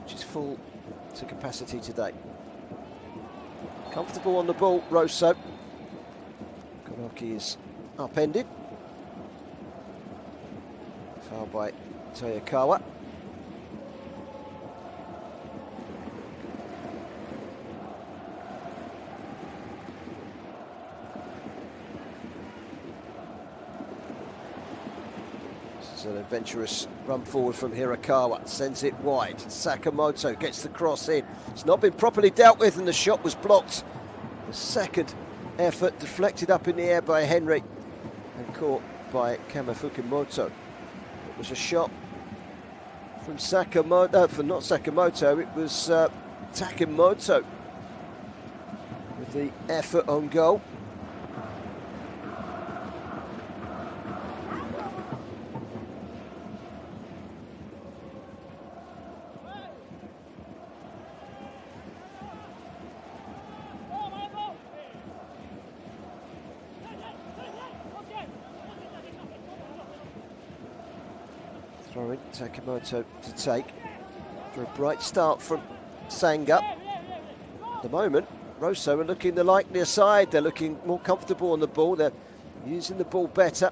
which is full to capacity today. Comfortable on the ball, Roasso. Kuroki is upended. Foul by Toyokawa. An adventurous run forward from Hirakawa, sends it wide. Sakamoto gets the cross in. It's not been properly dealt with and the shot was blocked. The second effort deflected up in the air by Henry and caught by Kumamoto. It was a shot from Sakamoto, not Sakamoto, it was Takemoto with the effort on goal. Throw in Takemoto to take for a bright start from Sanga. At the moment, Roasso are looking the likelier side. They're looking more comfortable on the ball. They're using the ball better.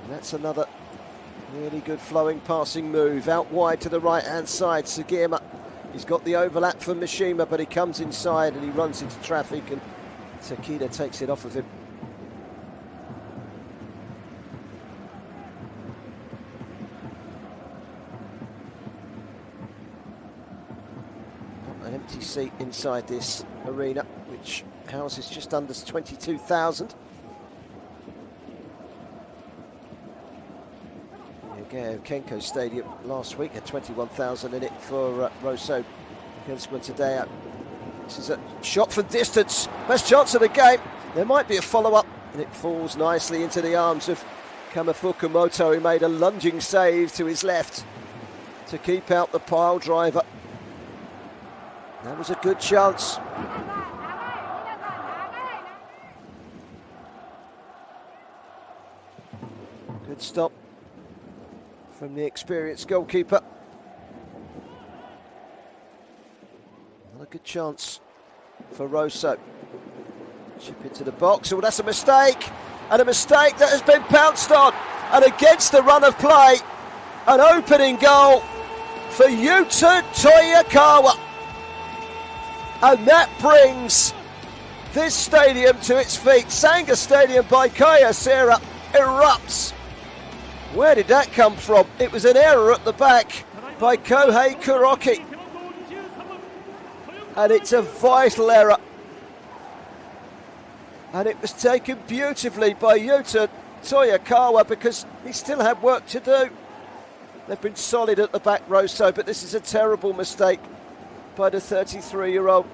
And that's another really good flowing passing move out wide to the right-hand side. Sugiyama, he's got the overlap for Mishima, but he comes inside and he runs into traffic and Takeda takes it off of him. An empty seat inside this arena, which houses just under 22,000. Kenko Stadium last week had 21,000 in it for Roasso against Montevideo. This is a shot from distance, best chance of the game. There might be a follow-up, and it falls nicely into the arms of Kumamoto, who made a lunging save to his left to keep out the pile driver. That was a good chance. Good stop from the experienced goalkeeper. Another good chance for Roasso. Chip into the box. Oh, that's a mistake. And a mistake that has been pounced on. And against the run of play, an opening goal for Yuta Toyokawa. And that brings this stadium to its feet. Sanga Stadium by Kayasera erupts. Where did that come from? It was an error at the back by Kohei Kuroki. And it's a vital error. And it was taken beautifully by Yuta Toyokawa because he still had work to do. They've been solid at the back, Roasso, but this is a terrible mistake by the 33-year-old.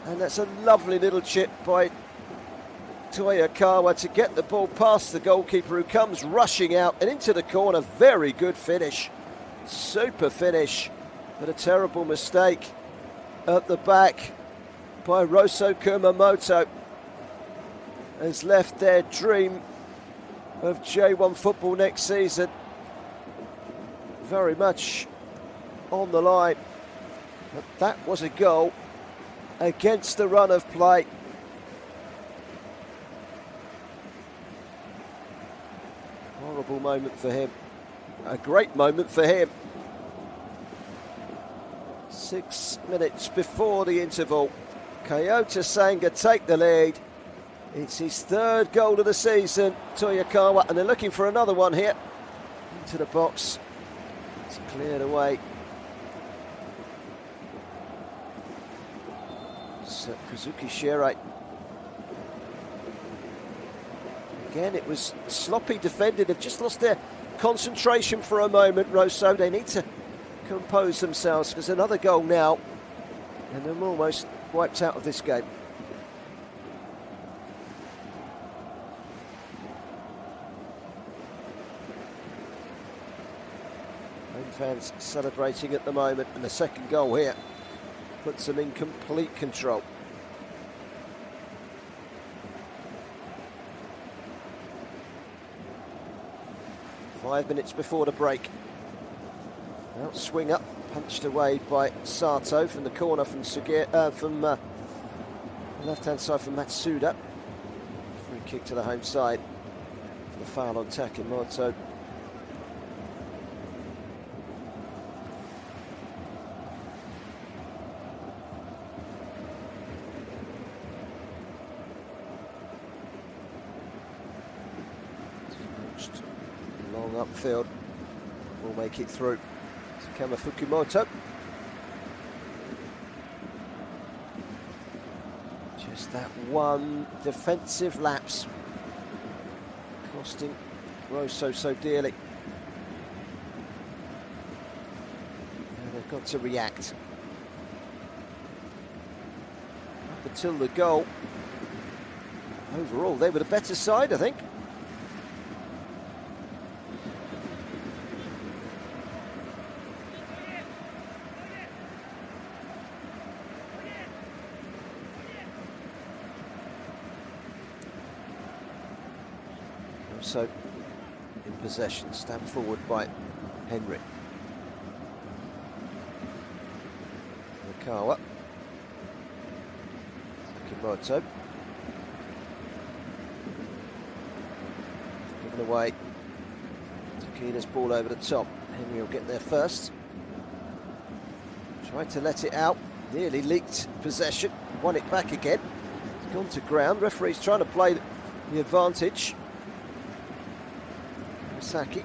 And that's a lovely little chip by Toyokawa to get the ball past the goalkeeper, who comes rushing out and into the corner. Very good finish. Super finish. But a terrible mistake at the back by Roasso Kumamoto has left their dream of J1 football next season very much on the line. But that was a goal against the run of play. Horrible moment for him. A great moment for him. 6 minutes before the interval, Kyoto Sanga take the lead. It's his third goal of the season, Toyokawa, and they're looking for another one here. Into the box. It's cleared away. So Kazuki Shirei. Again, it was sloppy defending. They've just lost their concentration for a moment, Roasso. They need to compose themselves, because another goal now and they're almost wiped out of this game. Home fans celebrating at the moment, and the second goal here puts them in complete control. Five minutes before the break. Now swing up, punched away by Sato from the corner from the left-hand side from Matsuda. Free kick to the home side for the foul on Takemoto. Long upfield, will make it through. Kama Fukumoto. Just that one defensive lapse costing Roasso so dearly. And they've got to react. Up until the goal, overall they were the better side, I think. So in possession, stabbed forward by Henry. Okawa. Takemoto. Given away. Takeda's ball over the top. Henry will get there first. Tried to let it out. Nearly leaked possession. Won it back again. It's gone to ground. Referee's trying to play the advantage. Saki.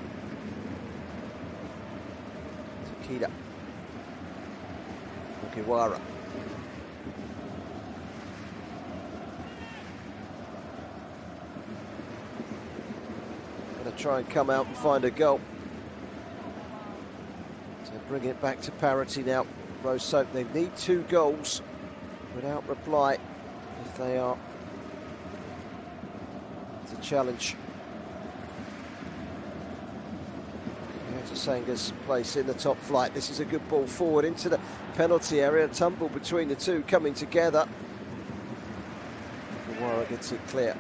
Takeda. Mugiwara. Going to try and come out and find a goal. So bring it back to parity now. Roasso, they need 2 goals without reply if they are to challenge Sanga's place in the top flight. This is a good ball forward into the penalty area. Tumble between the two coming together. Mugiwara gets it clear.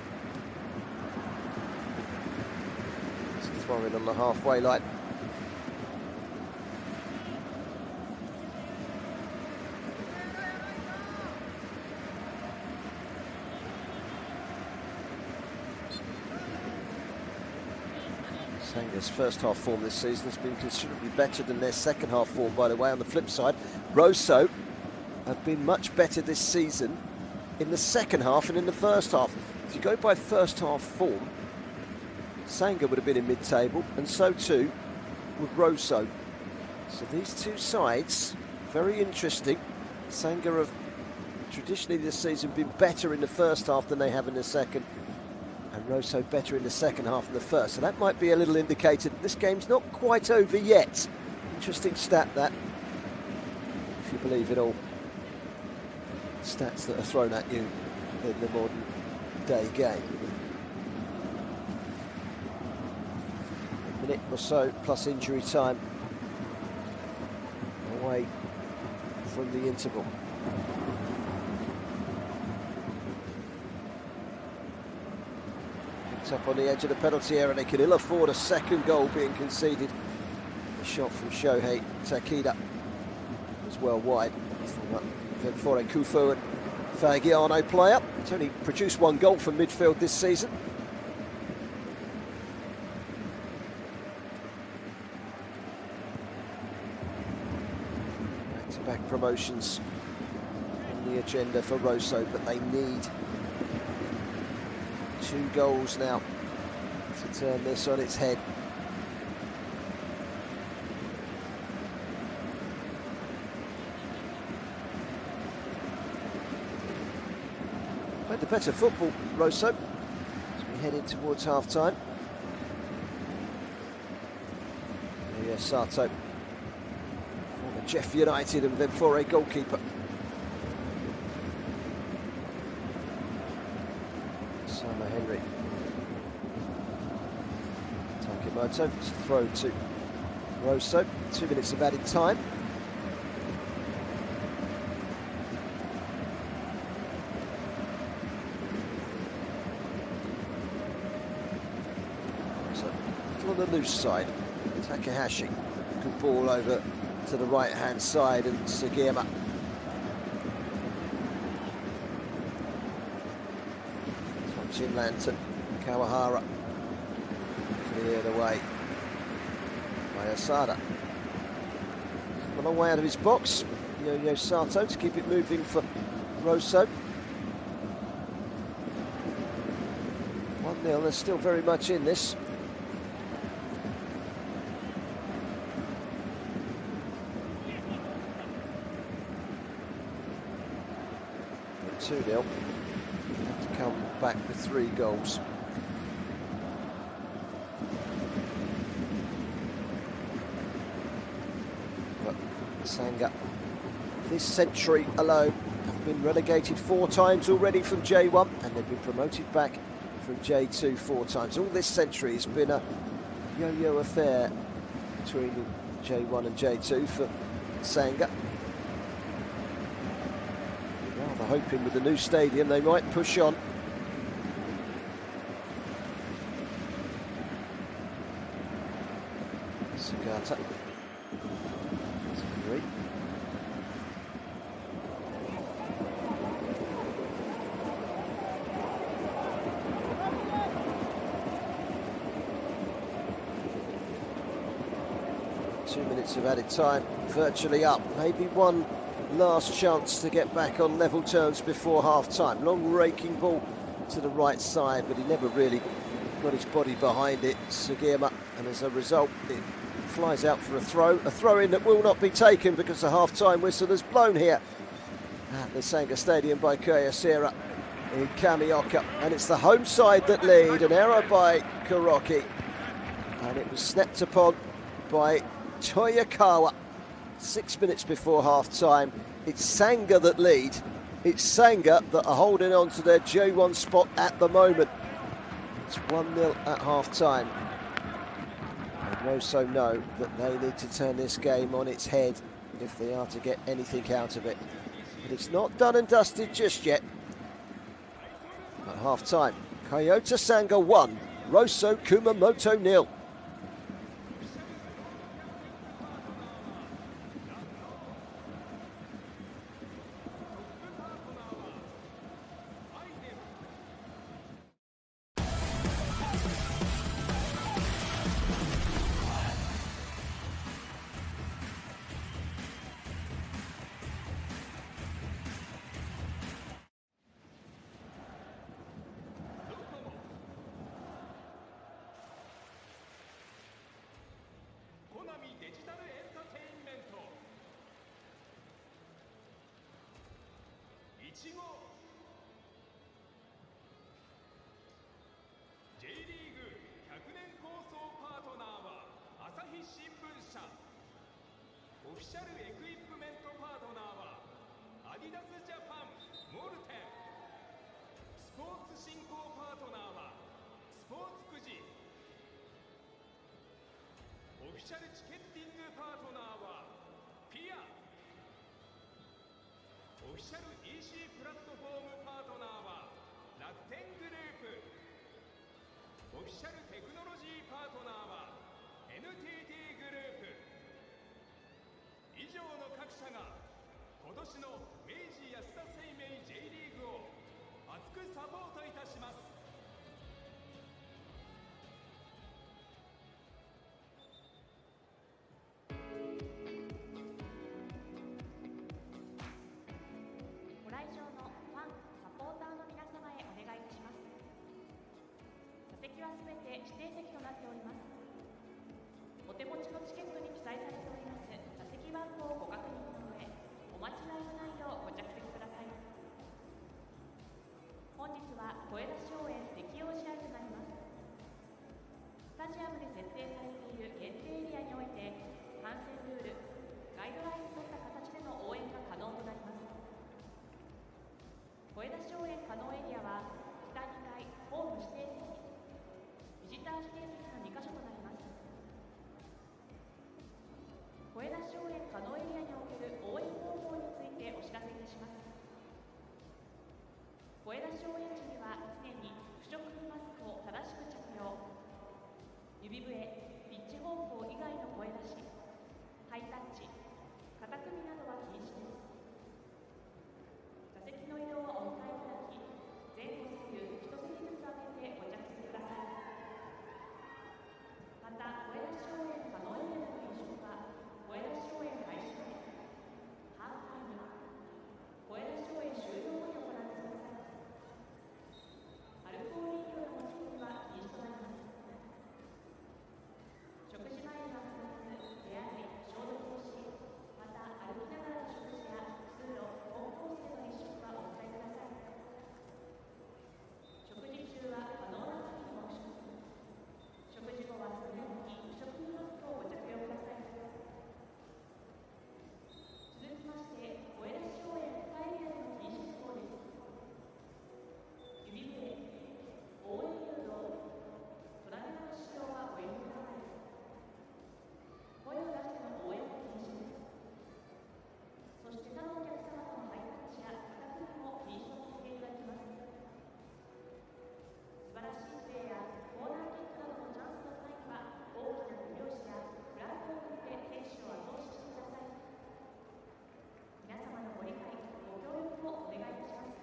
It's a throw in on the halfway line. Sanga's first half form this season has been considerably better than their second half form, by the way. On the flip side, Roasso have been much better this season in the second half and in the first half. If you go by first half form, Sanga would have been in mid-table, and so too would Roasso. So these two sides, very interesting. Sanga have traditionally this season been better in the first half than they have in the second, and Roasso better in the second half than the first. So that might be a little indicator that this game's not quite over yet. Interesting stat that. believe it all. Stats that are thrown at you in the modern day game. A minute or so plus injury time away from the interval. Picked up on the edge of the penalty area, and they could ill afford a second goal being conceded. A shot from Shohei Takeda was well wide. Then for a Kufu and Fagiano player. He's only produced one goal from midfield this season. Back-to-back promotions on the agenda for Roasso, but they need 2 goals now to turn this on its head. Played the better football, Roasso, as we head in towards half-time. Yes, Sato, former Jeff United and then for a goalkeeper. Sama Henry. Takimoto, it's a throw to Roasso. 2 minutes of added time. On the loose side, Takahashi, good ball over to the right hand side, and Sugiyama touch inland to Kawahara, cleared away by Asada. A long way out of his box, Yo-Yo Sato to keep it moving for Roasso. 1-0, they're still very much in this. 2-0. Have to come back with 3 goals. But Sanga, this century alone, have been relegated 4 times already from J1, and they've been promoted back from J2 4 times. All this century has been a yo-yo affair between J1 and J2 for Sanga. Hoping with the new stadium they might push on. Sugata. 3. Two minutes of added time, virtually up. Maybe one last chance to get back on level terms before half-time. Long raking ball to the right side, but he never really got his body behind it, Sugiyama, and as a result it flies out for a throw-in that will not be taken because the half-time whistle has blown here at the Sanga Stadium by Kuyasira in Kamioka, and it's the home side that lead. An error by Kuroki, and it was snapped upon by Toyokawa 6 minutes before half-time. It's Sanga that lead. It's Sanga that are holding on to their J1 spot at the moment. It's 1-0 at half-time. And Roasso know that they need to turn this game on its head if they are to get anything out of it. But it's not done and dusted just yet. At half-time, Kyoto Sanga 1, Roasso Kumamoto 0.
J.LEAGUE 100年構想パートナーは朝日新聞社。オフィシャルエクイプメントパートナーはディダスジャパンモルテン。スポーツ振興パートナーはスポーツくじ。オフィシャルチケッティングパートナーはピア。オフィシャル EC プラットフォームパートナーは楽天グループ。オフィシャルテクノロジーパートナーは NTT グループ。以上の各社が今年の明治安田生命 J リーグを熱くサポートいたします。
ご来場のファン、サポーターの皆様へお願いいたします。座席はすべて指定席となっております。お手持ちのチケットに記載されております座席番号をご確認の上、お間違いのないようご着席ください。本日は声出し応援適用試合となります。スタジアムで設定されている限定エリアにおいて、観戦ルール、ガイドラインに沿った形での応援が可能となります。声出し応援可能エリアは北2階ホーム指定席、ビジター指定席の2カ所となります。声出し応援可能エリアにおける応援方法についてお知らせいたします。声出し応援時には常に不織布マスクを正しく着用。指笛、ピッチ方向以外の声出し、ハイタッチ、肩組みなどは禁止です。座席の移動はお控えいただき、前後左右一席ずつ空けてご着席ください。また、声出し応援可能エリアの飲食は声出し応援開始前、ハーフタイム、声出し応援終了後に行ってください。アルコール飲料の持ち込みは禁止となります。食事前の発熱、手洗い、消毒をし、また歩きながらの食事や通路、高校生の飲食はお控えください。食事中は可能な限り黙食。食事後は速やかに不織布マスクをご着用ください。続きまして、声出し応援2エリアでの禁止事項です。指笛、応援誘導、トラベルの使用はご遠慮ください。声を出しての応援も禁止です。そして他のお客様とのハイタッチや肩組みも禁止とさせていただきます。素晴らしいプレーやコーナーキックなどのチャンスの際には大きな手拍子やフラッグを振って選手を後押ししてください。皆様のご理解、ご協力をお願いいたします。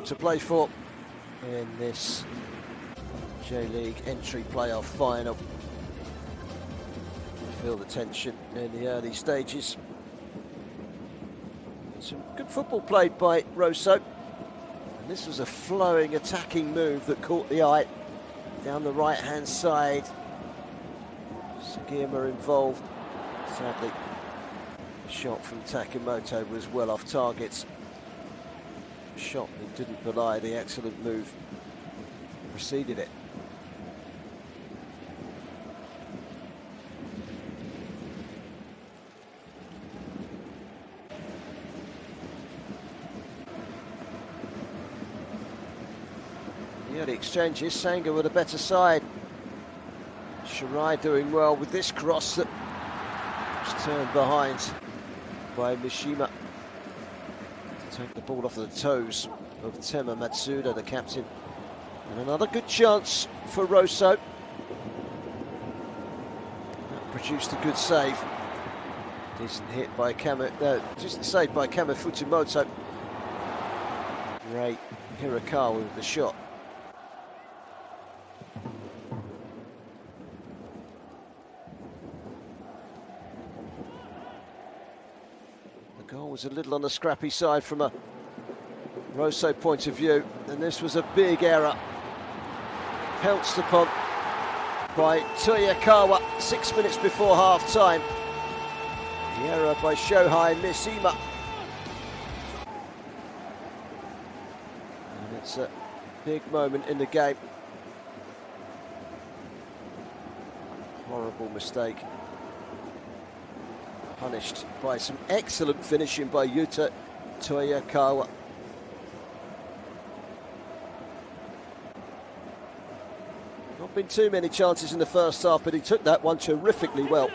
all to play for in this J-League entry playoff final. Feel the tension in the early stages. Some good football played by Roasso. And this was a flowing attacking move that caught the eye down the right-hand side. Sagima involved. Sadly, the shot from Kumamoto was well off target. A shot that didn't belie the excellent move preceded it. The early exchanges, Sanga with a better side. Shirai doing well with this cross that was turned behind by Mishima to take the ball off the toes of Tema Matsuda, the captain. And another good chance for Roasso. That produced a good save. Decent hit by decent save by Kama Fujimoto. Ray Hirakawa with the shot. The goal was a little on the scrappy side from a Roasso point of view, and this was a big error. Pounced upon by Toyakawa 6 minutes before half-time. The error by Shohei Mishima. And it's a big moment in the game. Horrible mistake. Punished by some excellent finishing by Yuta Toyakawa. Not been too many chances in the first half, but he took that one terrifically well.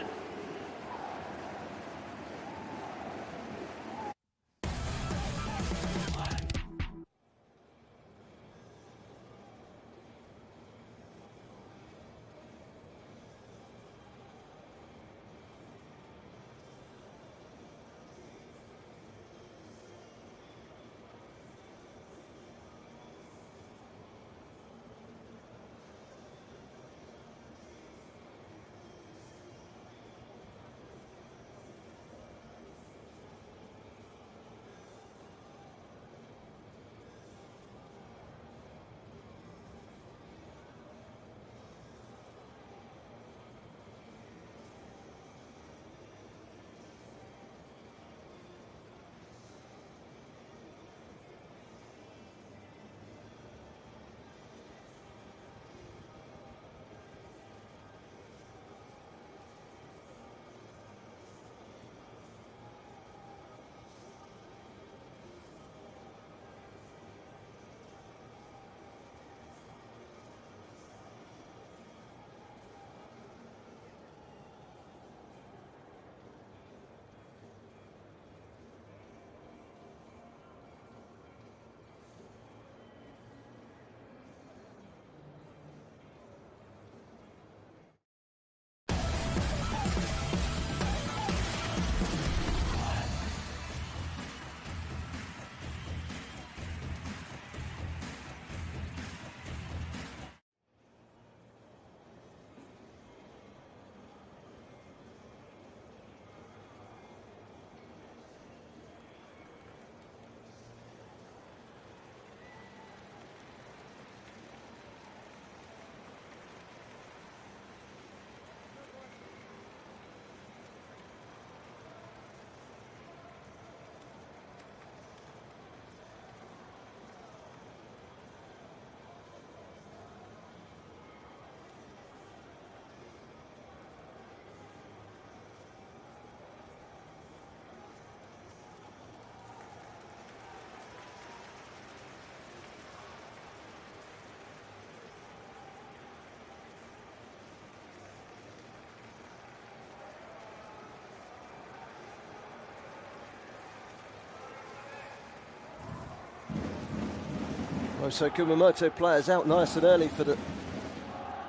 Roasso Kumamoto players out nice and early for the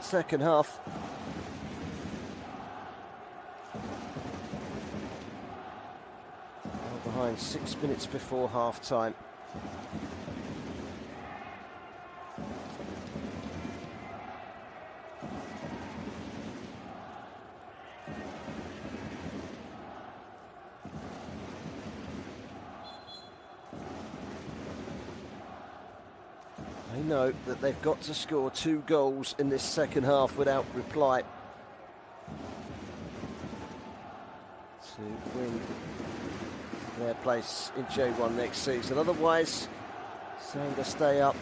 second half. Well behind 6 minutes before half-time. They know that they've got to score 2 goals in this second half without reply to win their place in J1 next season. Otherwise, Sanga stay up.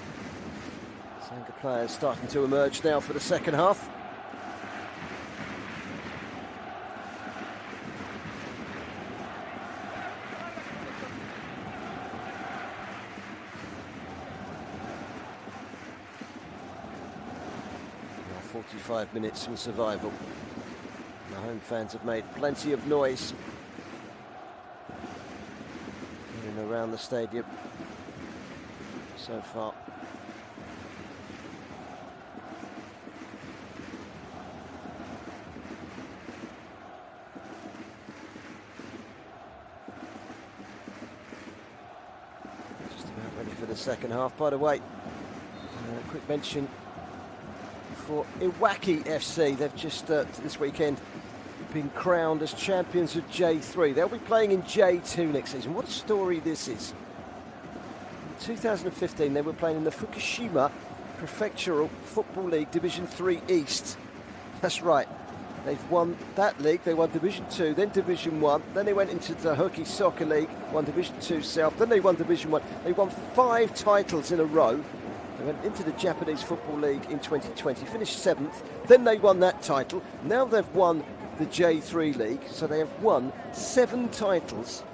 Sanga players starting to emerge now for the second half. Now 45 minutes from survival. The home fans have made plenty of noise in and around the stadium so far. Just about ready for the second half. By the way, quick mention for Iwaki FC. They've just this weekend been crowned as champions of J3. They'll be playing in J2 next season. What a story this is. In 2015 they were playing in the Fukushima Prefectural Football League Division 3 East. That's right, they've won that league. They won Division 2, then Division 1, then they went into the Hockey Soccer League, won Division 2 South, then they won Division 1. They won 5 titles in a row. They went into the Japanese Football League in 2020, finished 7th, then they won that title. Now they've won the J3 League, so they have won 7 titles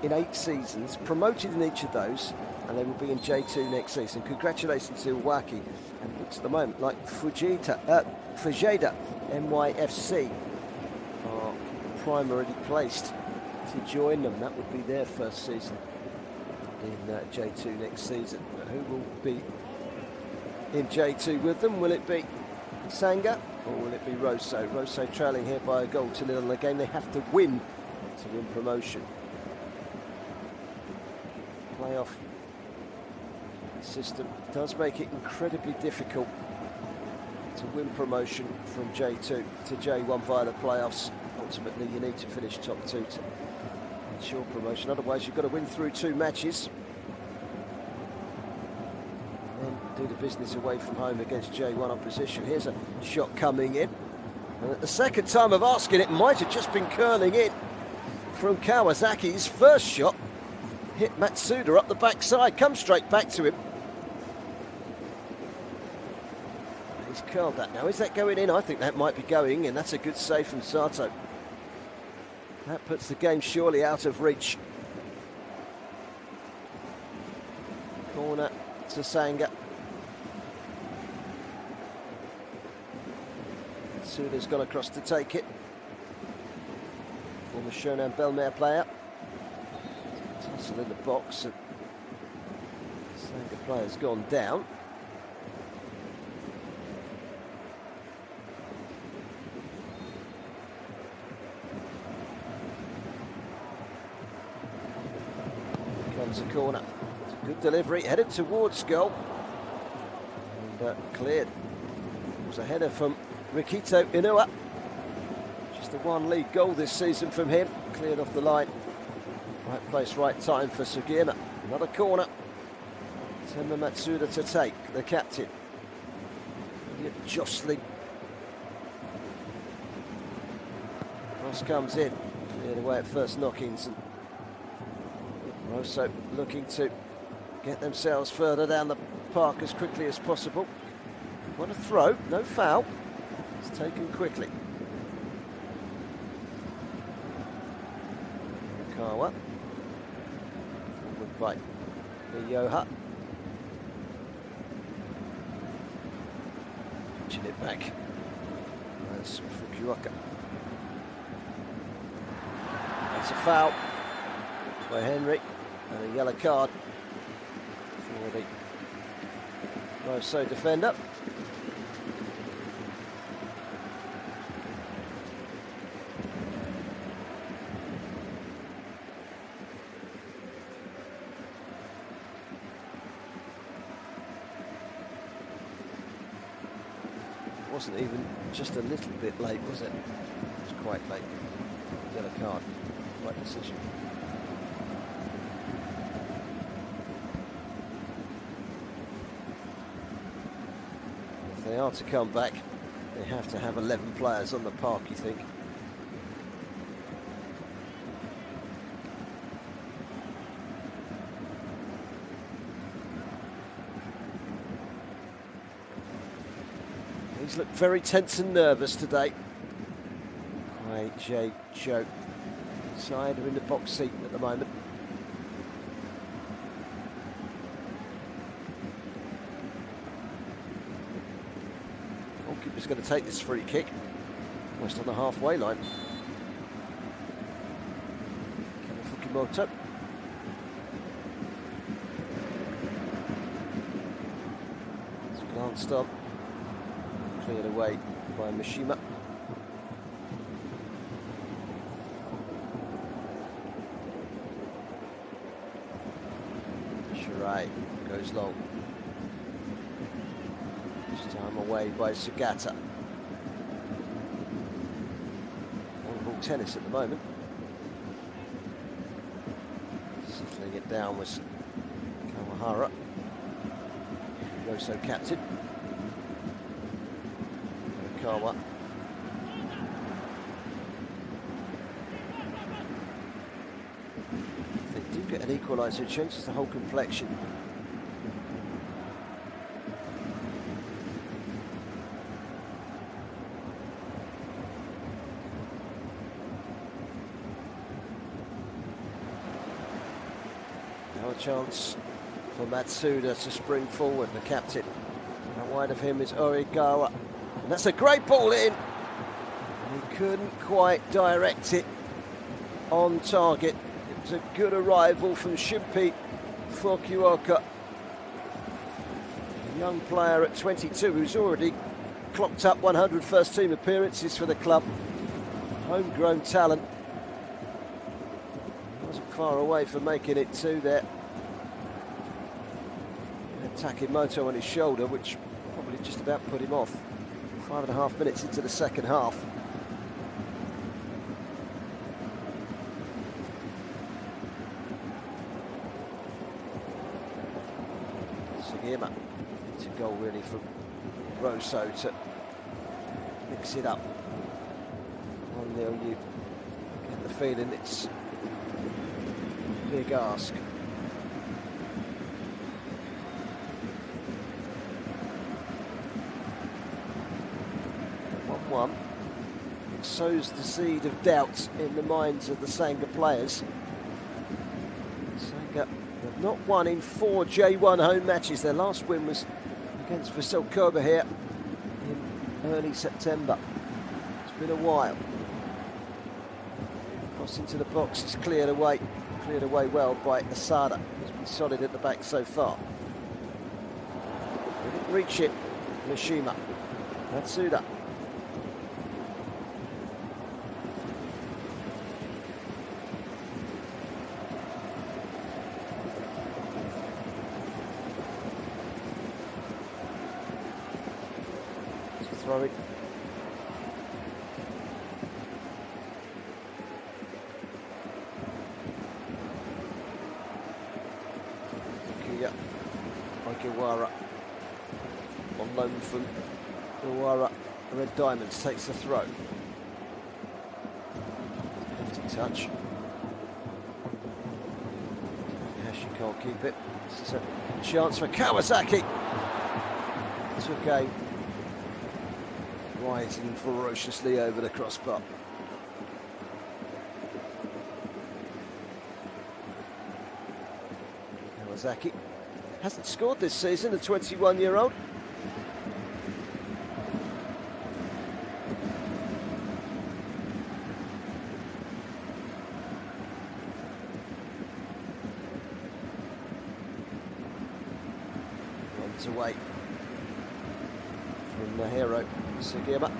in 8 seasons, promoted in each of those, and they will be in J2 next season. Congratulations to Iwaki, and it looks at the moment like Fujita NYFC are primarily placed to join them. That would be their first season in J2 next season. But who will be in J2 with them? Will it be Sanga or will it be Roasso? Roasso trailing here by a goal to 0 in the game. They have to win promotion. Playoff system does make it incredibly difficult to win promotion from J2 to J1 via the playoffs. Ultimately, you need to finish top 2 to ensure promotion. Otherwise, you've got to win through 2 matches. Do the business away from home against J1 opposition. Here's a shot coming in. And at the second time of asking, it might have just been curling in from Kawasaki. His first shot hit Matsuda up the backside, comes straight back to him. He's curled that now. Is that going in? I think that might be going in. That's a good save from Sato. That puts the game surely out of reach. Corner to Sanga. Matsuda's gone across to take it. Former Shonan Bellmare player. Tussle in the box. And Sanga player's gone down. Here comes a corner. It's a good delivery, headed towards goal. And cleared. It was a header from Rikito Inua. Just the 1 league goal this season from him. Cleared off the line. Right place, right time for Sugiyama. Another corner. Tenma Matsuda to take, the captain. Jostling. Cross comes in. Cleared away at first knockings. And Roasso looking to get themselves further down the park as quickly as possible. What a throw, no foul. It's taken quickly. Kawa. Forward by Yoha. Pitching it back. That's Fukuoka. That's a foul by Henry. And a yellow card for the Roasso defender. Wasn't even just a little bit late, was it? It was quite late. Yellow card. Right decision. If they are to come back, they have to have 11 players on the park, you think? He's looked very tense and nervous today. Joe Side are in the box seat at the moment. Goalkeeper's going to take this free kick, almost on the halfway line. Kyoto Kumamoto. It's glanced on, cleared away by Mishima. Goes long. This time away by Sugata. Ball tennis at the moment. Settling it down was Kawahara, Roasso captain. Kawa. If they do get an equaliser, it changes the whole complexion. Now a chance for Matsuda to spring forward, the captain. Now wide of him is Origawa. And that's a great ball in. He couldn't quite direct it on target. It was a good arrival from Shunpei Fukuoka. A young player at 22 who's already clocked up 100 first team appearances for the club. Homegrown talent. Wasn't far away from making it two there. Takimoto on his shoulder, which probably just about put him off. 5.5 minutes into the second half. Sugiyama, it's a goal really from Roasso to mix it up. 1-0, you get the feeling it's a big ask. 1-1. It sows the seed of doubt in the minds of the Sanga players. Sanga have not won in 4 J1 home matches. Their last win was against Roasso Kobe here in early September. It's been a while. Cross into the box, it's cleared away well by Asada, who's been solid at the back so far. They didn't reach it. Mishima, Matsuda. Throw it. Takuya Ogiwara on loan from Iwara. Red Diamonds takes the throw. Hefty touch. Hashi can't keep it. This is a chance for Kawasaki. Took a rising ferociously over the crossbar. Kawasaki hasn't scored this season, the 21-year-old. Runs away from the hero, Sugiyama.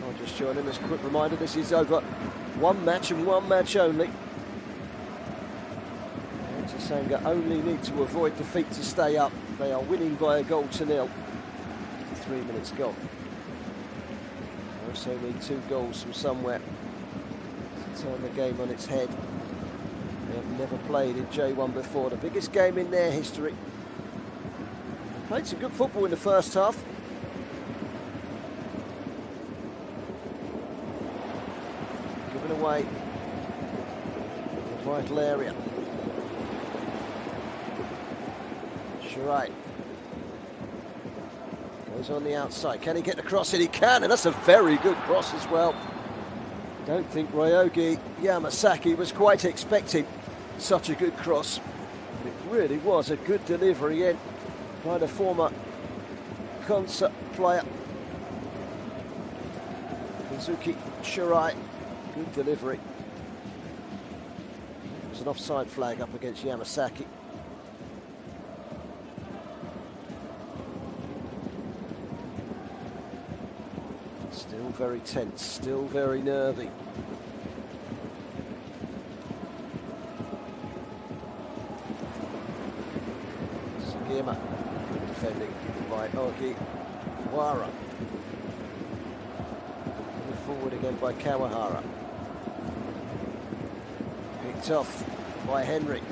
I'll just join him as a quick reminder, this is over one match and one match only. Sanga only need to avoid defeat to stay up. They are winning by a goal to nil. 3 minutes gone. They also need 2 goals from somewhere to turn the game on its head. They They've never played in J1 before, the biggest game in their history. Played some good football in the first half. Given away the vital area. Shirai goes on the outside. Can he get the cross in? He can, and that's a very good cross as well. Don't think Ryogi Yamasaki was quite expecting such a good cross. It really was a good delivery in by the former concert player Kazuki Shirai. Good delivery. There's an offside flag up against Yamasaki. Still very tense, still very nervy. Sugiyama, good defending by Oki Wara. Moving forward again by Kawahara. Picked off by Henry.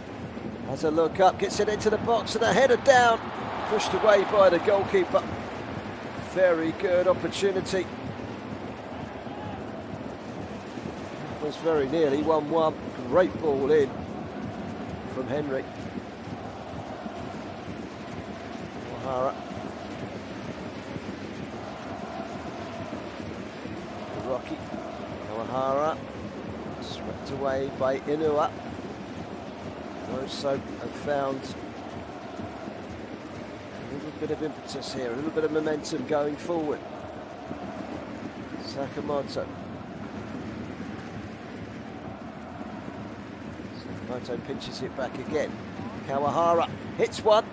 Has a look up, gets it into the box and a header down. Pushed away by the goalkeeper. Very good opportunity. Was very nearly 1-1. Great ball in from Henry. O'Hara. Rocky. O'Hara. Swept away by Inua. Roasso have found a little bit of impetus here, a little bit of momentum going forward. Sakamoto. Moto pinches it back again. Kawahara hits one.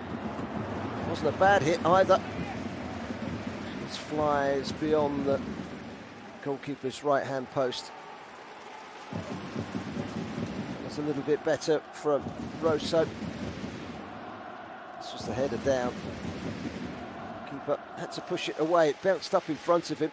Wasn't a bad hit either. This flies beyond the goalkeeper's right-hand post. That's a little bit better from Roasso. This was the header down. Keeper had to push it away. It bounced up in front of him.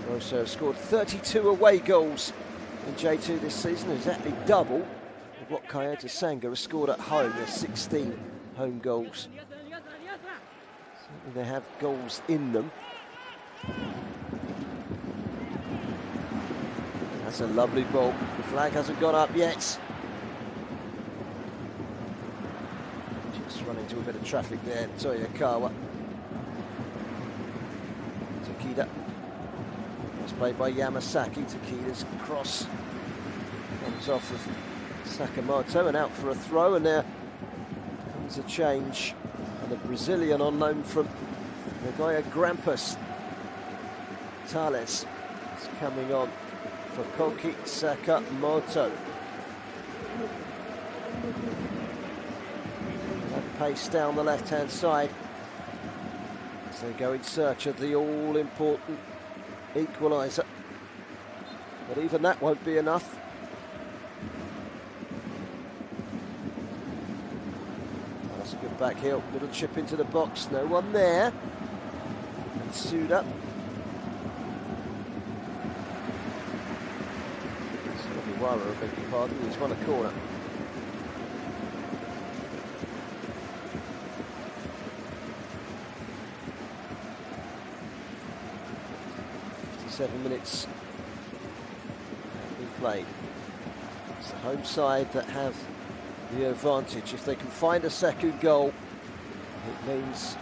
Roasso scored 32 away goals in J2 this season, exactly double of what Kyoto Sanga has scored at home. There's 16 home goals. Certainly they have goals in them. That's a lovely ball. The flag hasn't gone up yet. Just run into a bit of traffic there. Toyokawa. Takeda. Played by Yamasaki. Takeda's cross comes off of Sakamoto and out for a throw, and there comes a change, and a Brazilian on loan from Nagoya Grampus, Thales, is coming on for Koki Sakamoto. That pace down the left-hand side as they go in search of the all-important equaliser, but even that won't be enough. That's a good back heel, little chip into the box, no one there. And Suda. Sugawara, I beg your pardon, he's won a corner. Seven minutes been played. It's the home side that have the advantage. If they can find a second goal, it means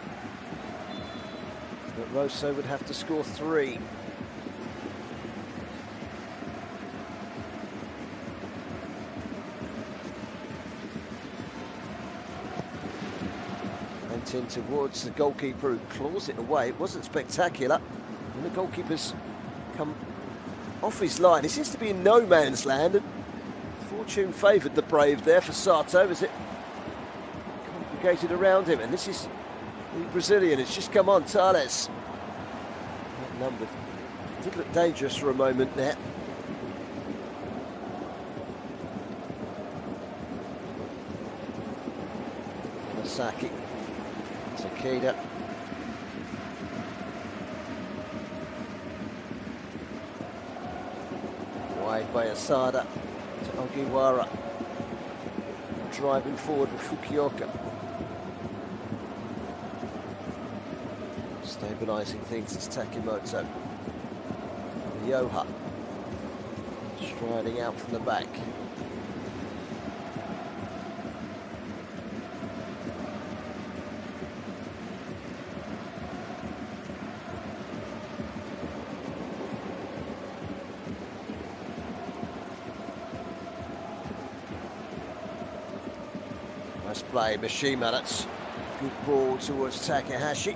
that Roasso would have to score 3. Went in towards the goalkeeper who claws it away. It wasn't spectacular. And the goalkeeper's come off his line. He seems to be in no man's land, and fortune favoured the brave there for Sato as it complicated around him. And this is the Brazilian. It's just come on, Thales. Outnumbered. Did look dangerous for a moment there. Sasaki. Takeda. Wide by Asada to Ogiwara. Driving forward with Fukioka. Stabilising things is Takimoto. Yoha. Striding out from the back. Nice play, Mishima. That's good ball towards Takahashi.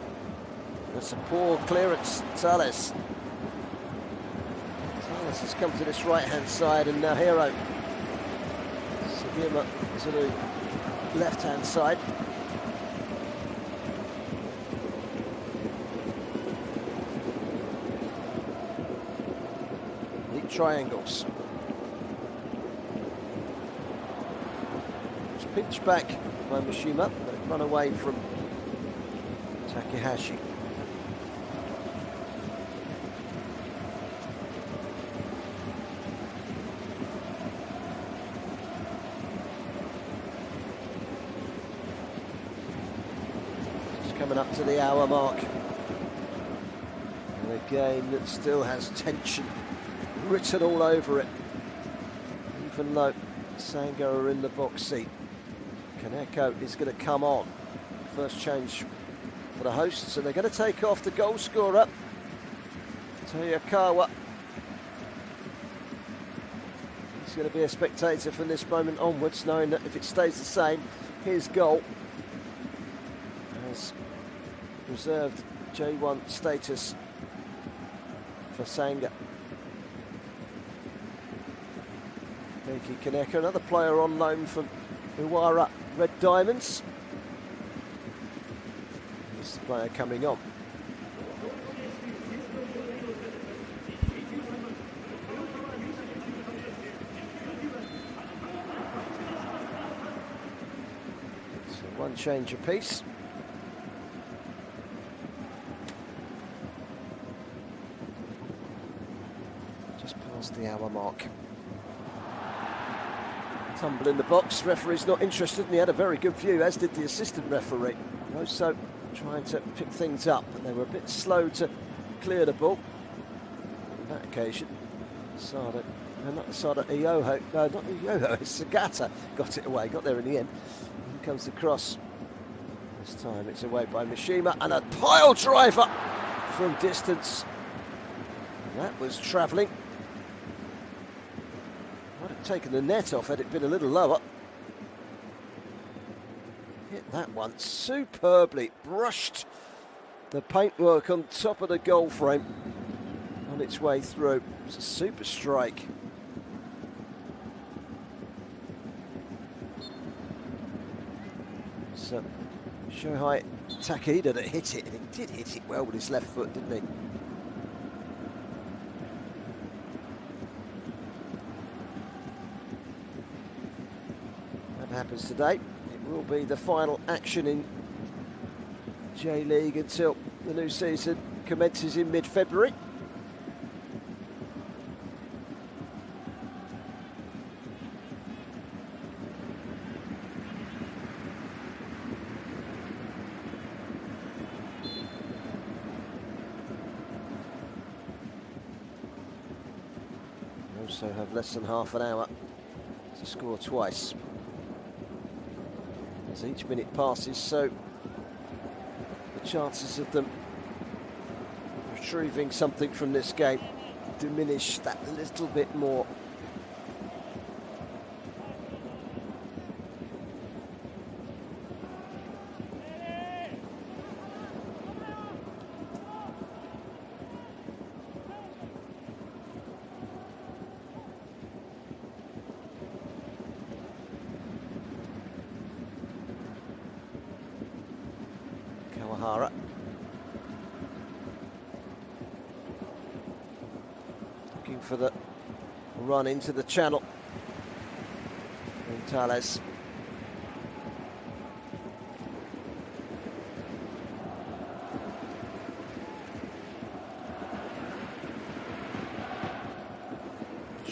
That's a poor clearance, Thales. Thales has come to this right-hand side, and now Hiro Sugima to the left-hand side. Deep triangles. It's pinched back by Mishima, but run away from Takahashi. Coming up to the hour mark. And a game that still has tension written all over it. Even though Sanga are in the box seat. Kaneko is going to come on. First change for the hosts, and they're going to take off the goal scorer, Toyokawa. He's going to be a spectator from this moment onwards, knowing that if it stays the same, his goal has reserved J1 status for Sanga. Daiki Kaneko, another player on loan from Uwara Red Diamonds. This is the player coming on. So one change apiece. The hour mark. Tumble in the box, referee's not interested, and he had a very good view, as did the assistant referee. Roasso trying to pick things up, and they were a bit slow to clear the ball on that occasion. Sada, no, not Sada, Ioho, no, not Ioho, it's Sagata got it away, got there in the end. Here comes the cross. This time it's away by Mishima, and a pile driver from distance. That was travelling. Might have taken the net off had it been a little lower. Hit that one superbly, brushed the paintwork on top of the goal frame on its way through. It's a super strike. So Shohei Takeda that hit it, and he did hit it well with his left foot, didn't he? Happens today. It will be the final action in J-League until the new season commences in mid-February. We also have less than half an hour to score twice. As each minute passes, so the chances of them retrieving something from this game diminish that little bit more. Kawahara. Looking for the run into the channel. Gonzalez.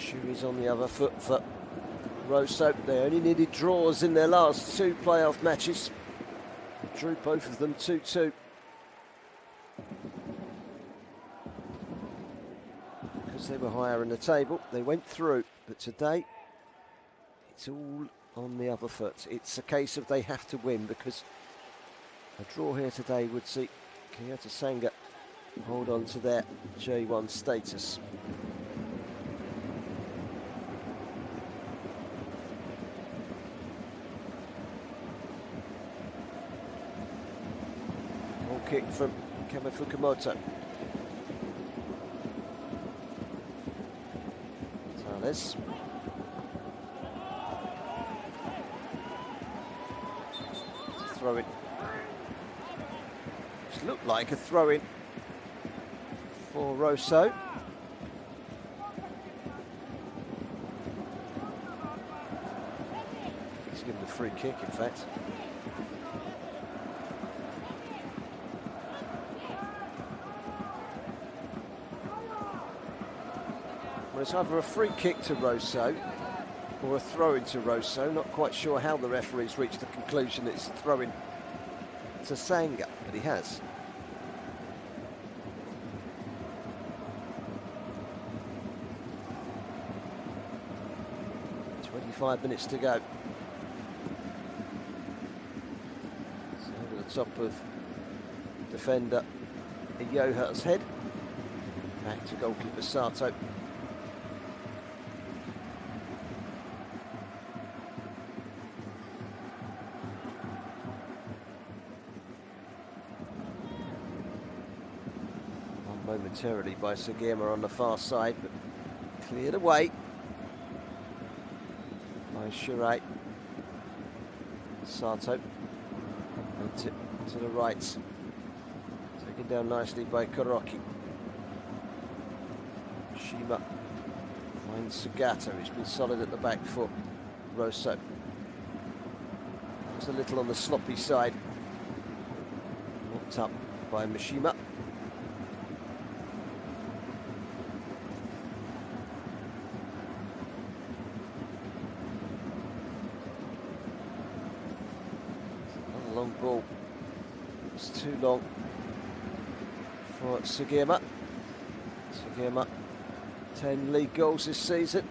Shoes on the other foot for Roasso. They only needed draws in their last 2 playoff matches. Drew both of them 2-2. Because they were higher in the table, they went through. But today, it's all on the other foot. It's a case of they have to win, because a draw here today would see Kyoto Sanga hold on to their J1 status. Goal kick from Kumamoto. Tales. Throw in. Just looked like a throw in for Roasso. He's given a free kick, in fact. Well, it's either a free kick to Roasso or a throw into Roasso. Not quite sure how the referee's reached the conclusion that it's a throw in to Sanga, but he has. "25 minutes to go." So over the top of defender Iyoha's head. Back to goalkeeper Sato. Momentarily by Sugiyama on the far side, but cleared away by Shirai. Sato and to the right, taken down nicely by Kuroki. Shima finds Sugata, who's been solid at the back for Roasso. Just a little on the sloppy side, knocked up by Mishima. Long ball. It's too long for Sugiyama. Sugiyama, 10 league goals this season.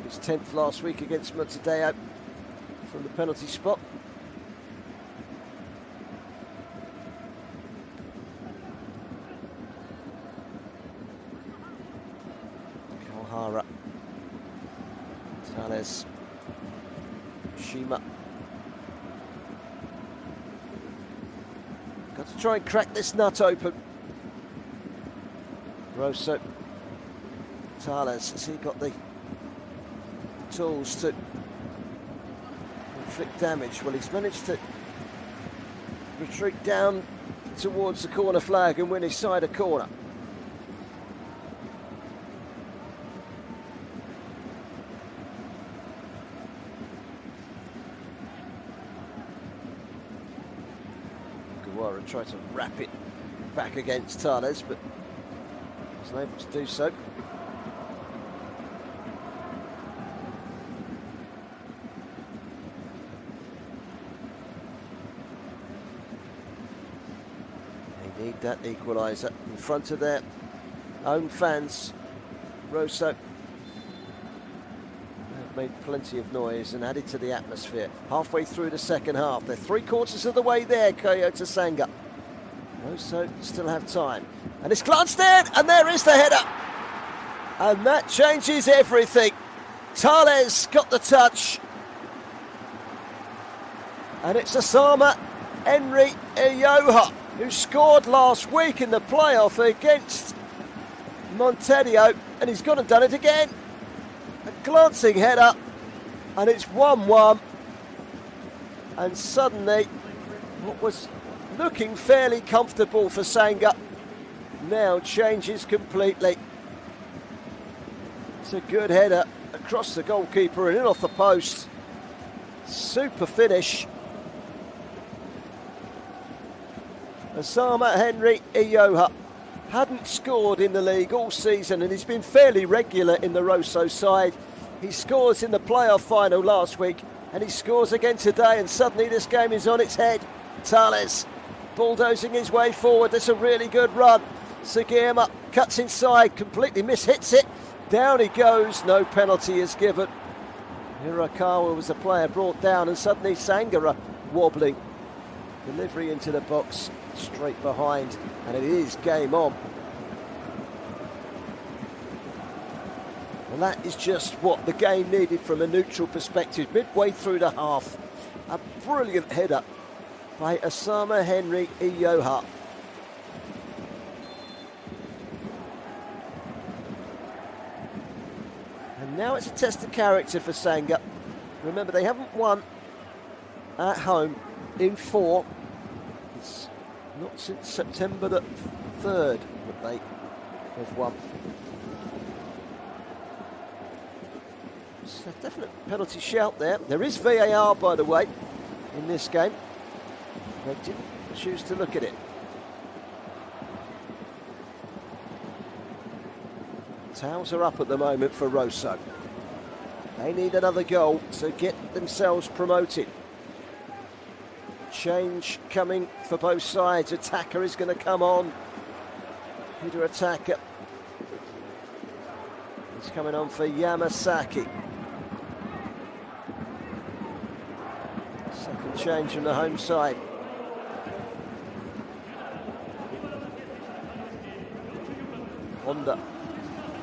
His 10th last week against Montevideo from the penalty spot. Kawahara. Tales. Shima. Got to try and crack this nut open. Roasso. Tales, has he got the tools to inflict damage? Well, he's managed to retreat down towards the corner flag and win his side a corner. Tried to wrap it back against Tales, but wasn't able to do so. They need that equaliser in front of their own fans. Roasso made plenty of noise and added to the atmosphere. Halfway through the second half, they're 3/4 of the way there, Kyoto Sanga. Roasso still have time, and it's glanced in, and there is the header, and that changes everything. Tales got the touch, and it's Osama Henry Iyoha, who scored last week in the playoff against Montevideo, and he's gone and done it again. A glancing header, and it's 1-1, and suddenly what was looking fairly comfortable for Sanga now changes completely. It's a good header across the goalkeeper and in off the post. Super finish. Osama Henry Iyoha hadn't scored in the league all season, and he's been fairly regular in the Roasso side. He scores in the playoff final last week, and he scores again today, and suddenly this game is on its head. Thales bulldozing his way forward. That's a really good run. Sugiyama cuts inside, completely mishits it. Down he goes, no penalty is given. Hirakawa was the player brought down, and suddenly Sanga wobbling. Delivery into the box, straight behind, and it is game on. And that is just what the game needed from a neutral perspective. Midway through the half, a brilliant header by Osama Henry Iyoha. And now it's a test of character for Sanga. Remember, they haven't won at home in 4. It's not since September the 3rd that they have won. It's a definite penalty shout there. There is VAR, by the way, in this game. They didn't choose to look at it. Towels are up at the moment for Roasso. They need another goal to get themselves promoted. Change coming for both sides. Attacker is going to come on. Peter Attacker. He's coming on for Yamasaki. Second change from the home side. Honda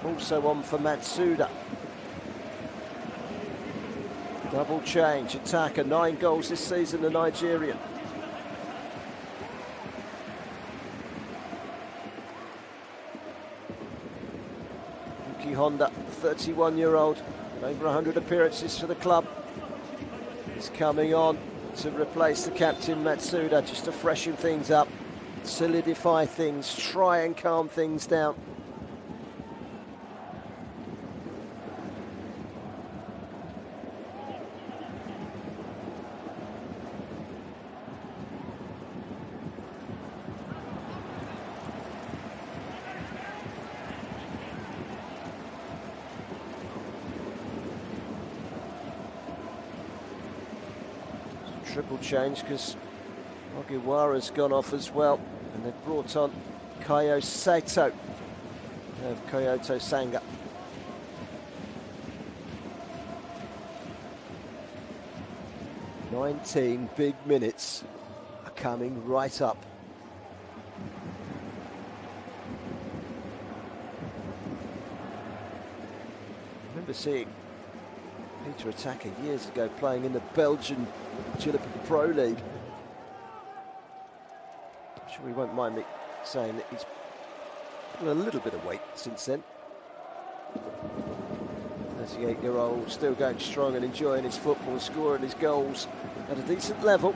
also on for Matsuda. Double change. Attacker, 9 goals this season, the Nigerian. Yuki Honda, 31-year-old, over 100 appearances for the club. He's coming on to replace the captain Matsuda, just to freshen things up, solidify things, try and calm things down. Triple change because Ogiwara's gone off as well, and they've brought on Kayo Sato of Kyoto Sanga. "19 big minutes are coming right up." I remember seeing Peter Attacker years ago playing in the Belgian Juniper Pro League. I'm sure he won't mind me saying that he's put on a little bit of weight since then. 38-year-old, still going strong and enjoying his football, scoring his goals at a decent level.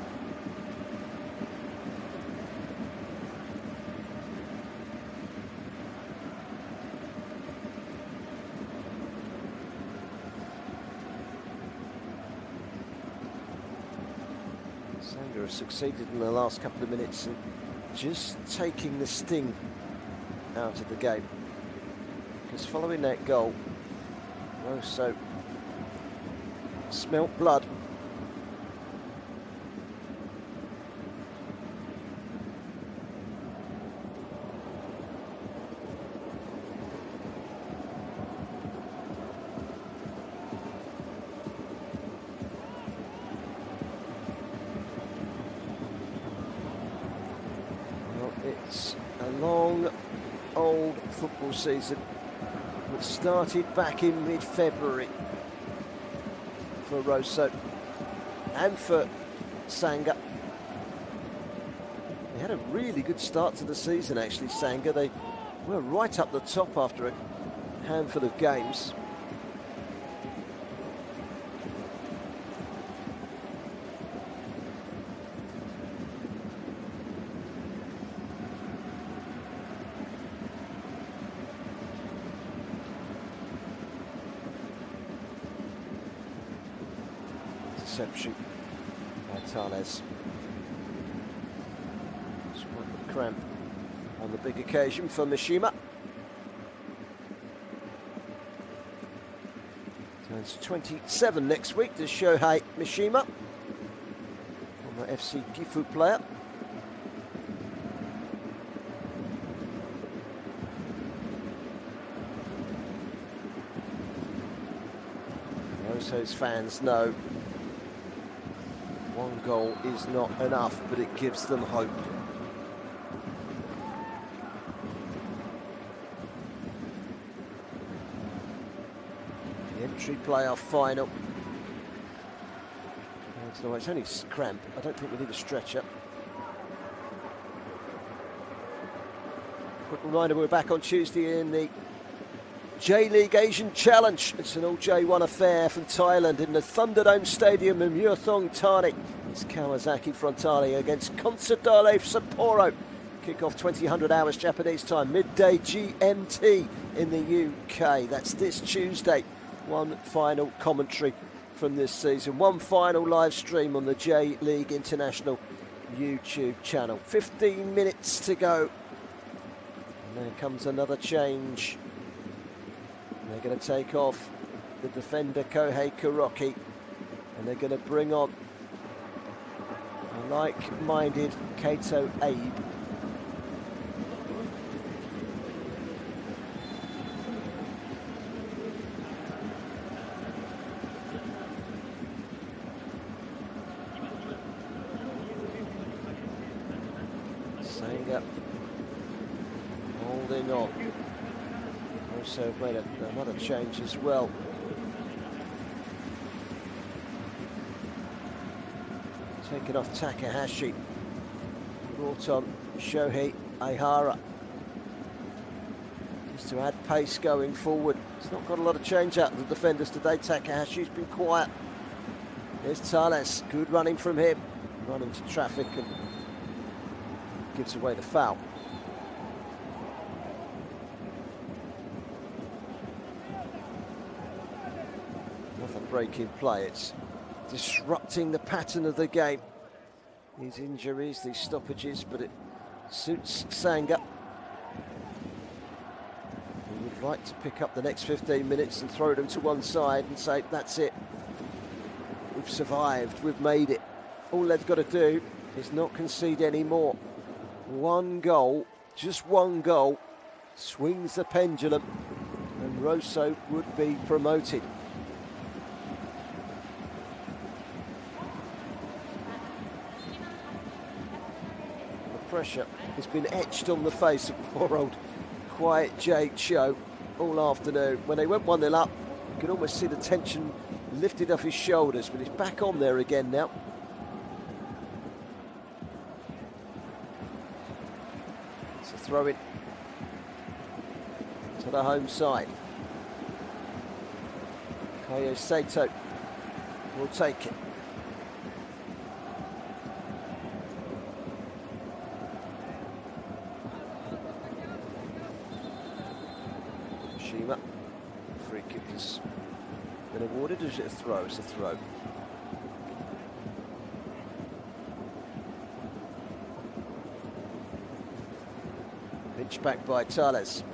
Sanga has succeeded in the last couple of minutes in just taking the sting out of the game. Because following that goal, Roasso smelt blood. It's a long, old football season that started back in mid-February for Roasso and for Sanga. They had a really good start to the season, actually, Sanga. They were right up the top after a handful of games. Interception by Thales. Spot the cramp on the big occasion for Mishima. Turns 27 next week to Shohei Mishima, former FC Gifu player. Roasso's fans know one goal is not enough, but it gives them hope. The entry playoff final. So it's only cramp. I don't think we need a stretcher. Quick reminder, we're back on Tuesday in the J.League Asian Challenge. It's an all-J1 affair from Thailand in the Thunderdome Stadium in Muthong Thani. It's Kawasaki Frontale against Consadole Sapporo. Kick-off 2000 hours Japanese time, midday GMT in the UK. That's this Tuesday. One final commentary from this season. One final live stream on the J.League International YouTube channel. 15 minutes to go. And there comes another change. They're going to take off the defender Kohei Kuroki, and they're going to bring on a like-minded Kato Abe. Sanga holding on. Also made another change as well. Taking off Takahashi. Brought on Shohei Aihara. Just to add pace going forward. It's not got a lot of change out of the defenders today. Takahashi's been quiet. There's Thales. Good running from him. Run into traffic and gives away the foul. Break in play, it's disrupting the pattern of the game. These injuries, these stoppages, but it suits Sanga. He would like to pick up the next 15 minutes and throw them to one side and say, that's it. We've survived, we've made it. All they've got to do is not concede any more. One goal, just one goal, swings the pendulum, and Roasso would be promoted. Pressure has been etched on the face of poor old quiet Jade Cho all afternoon. When they went 1-0 up, you could almost see the tension lifted off his shoulders, but he's back on there again now. It's a throw in to the home side. Kayo Sato will take it. Free kick has been awarded. Is it a throw? It's a throw. Pitch back by Thales.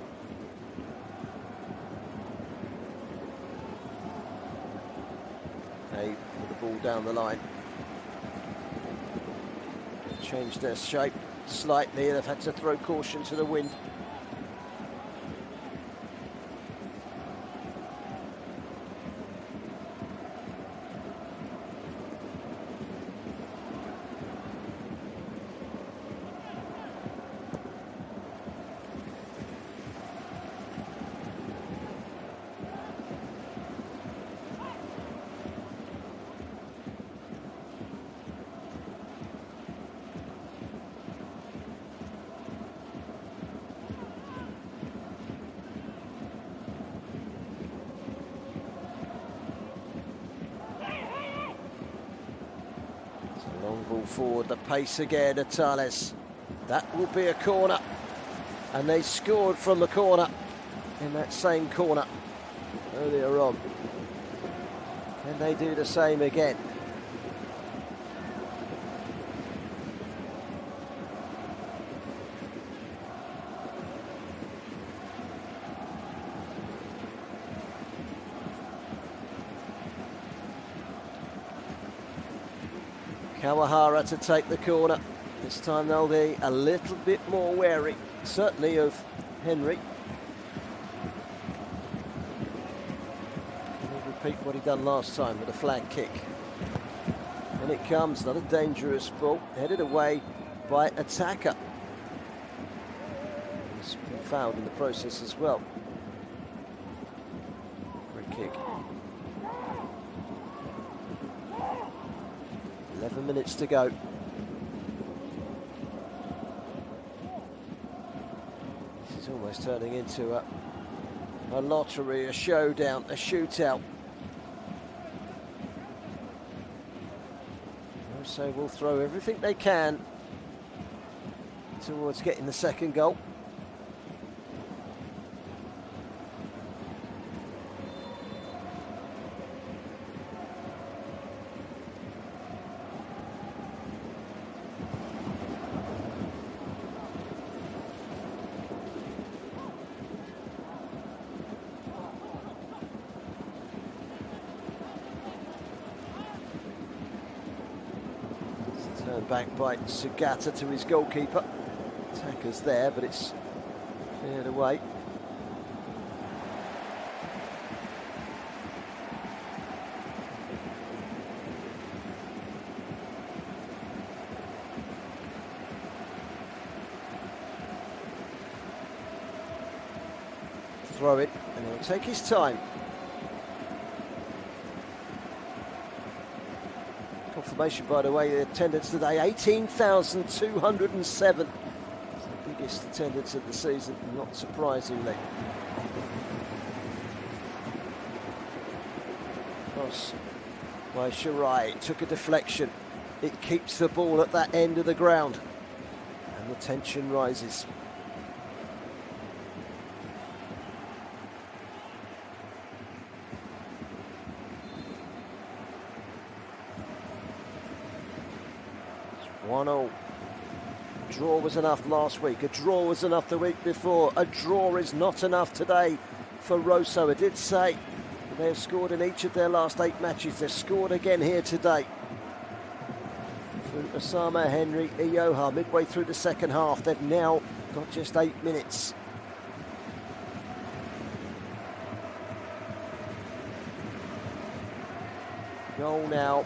Hey, with the ball down the line. Changed their shape slightly. They've had to throw caution to the wind. Long ball forward, the pace again at Thales. That will be a corner. And they scored from the corner in that same corner earlier on. Can they do the same again? Kawahara to take the corner. This time they'll be a little bit more wary, certainly of Henry. Can he repeat what he done last time with a flag kick? And it comes, not a dangerous ball, headed away by attacker. He's been fouled in the process as well. Free kick. 11 minutes to go. This is almost turning into a lottery, a showdown, a shootout. So will throw everything they can towards getting the second goal. Turned back by Sugata to his goalkeeper. Attacker's there, but it's cleared away. Throw it, and he'll take his time. Confirmation, by the way, the attendance today, 18,207. It's the biggest attendance of the season, not surprisingly. Cross by Shirai, took a deflection. It keeps the ball at that end of the ground, and the tension rises. Draw was enough last week, a draw was enough the week before, a draw is not enough today for Roasso. I did say they have scored in each of their last 8 matches, they've scored again here today. Through Osama, Henry, Ioha, midway through the second half, they've now got just 8 minutes. Goal now,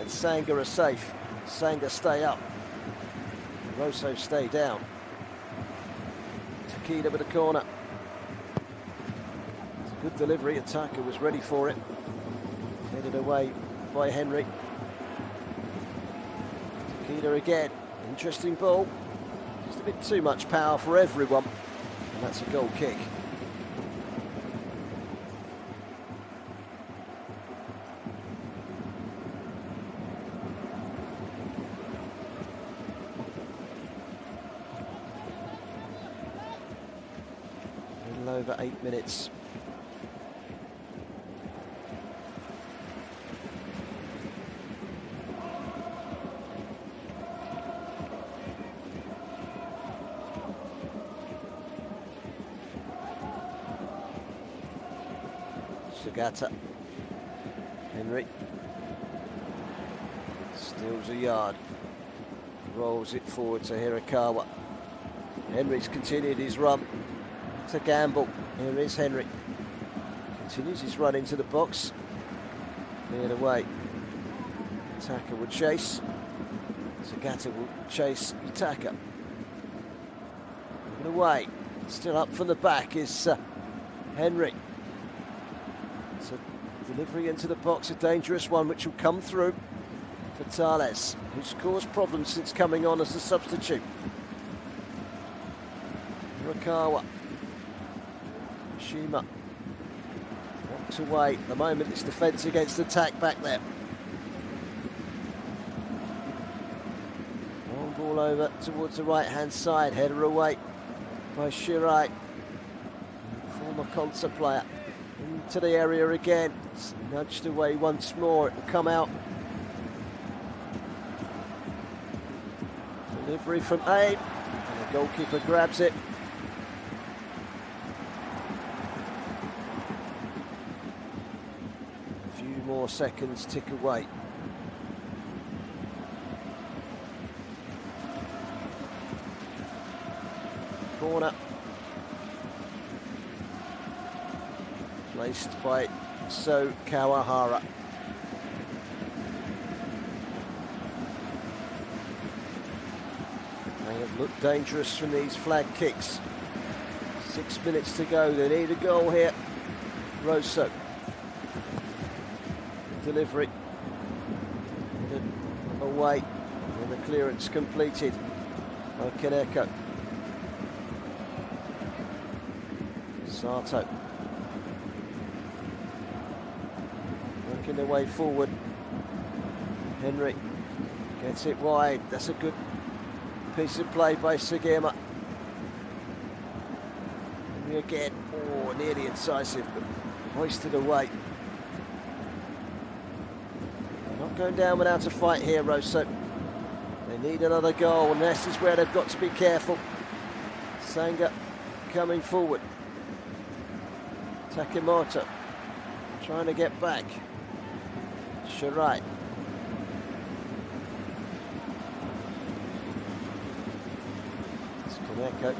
and Sanga are safe. Sanga stay up. Roasso stay down. Takeda with a corner. It's a good delivery. Attacker was ready for it. Headed away by Henry. Takeda again. Interesting ball. Just a bit too much power for everyone. And that's a goal kick. Over 8 minutes. Sugata. Henry. Steals a yard. Rolls it forward to Hirakawa. Henry's continued his run. To Gamble. Here is Henry. Continues his run into the box. Cleared away. Attacker will chase. Sugata will chase Attacker. Moving away. Still up from the back is Henry. It's a delivery into the box, a dangerous one which will come through for Thales, who's caused problems since coming on as a substitute. Hirakawa. Shima walks away. At the moment it's defence against attack back there. Long ball over towards the right hand side. Header away by Shirai. Former Consa player. Into the area again. It's nudged away once more. It will come out. Delivery from Abe. And the goalkeeper grabs it. More seconds tick away. Corner. Placed by So Kawahara. They have looked dangerous from these flag kicks. 6 minutes to go. They need a goal here. Roasso. Delivery. Away. And the clearance completed by Kaneko. Sato. Working their way forward. Henry gets it wide. That's a good piece of play by Sugiyama. Henry again. Oh, nearly incisive, but hoisted away. They're not going down without a fight here, Roasso. They need another goal, and this is where they've got to be careful. Sanga coming forward. Takimoto trying to get back. Shirai. It's Kaneko.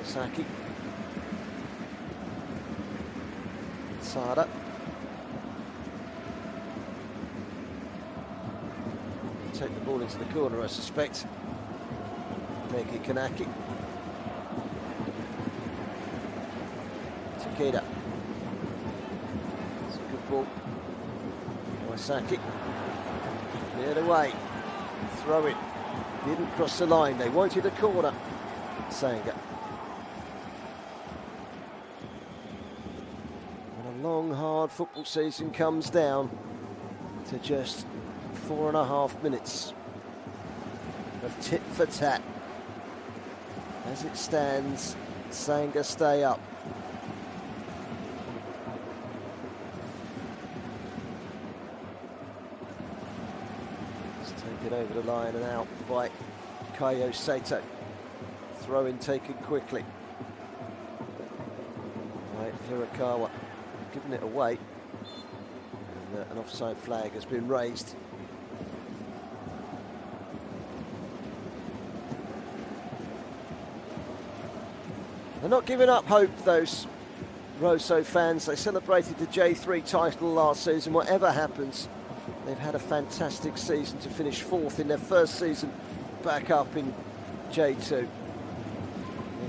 Kawasaki. Sada. Take the ball into the corner, I suspect. Meki Kanaki. Takeda. It's a good ball. Kawasaki. Cleared away. Throw it. Didn't cross the line. They wanted a corner. Sanga. And a long, hard football season comes down to just 4.5 minutes of tit for tat. As it stands, Sanga stay up. It's taken over the line and out by Kaio Sato. Throw in taken quickly by Hirakawa. Giving it away. And an offside flag has been raised. They're not giving up hope, those Roasso fans. They celebrated the J3 title last season. Whatever happens, they've had a fantastic season to finish 4th in their first season back up in J2. They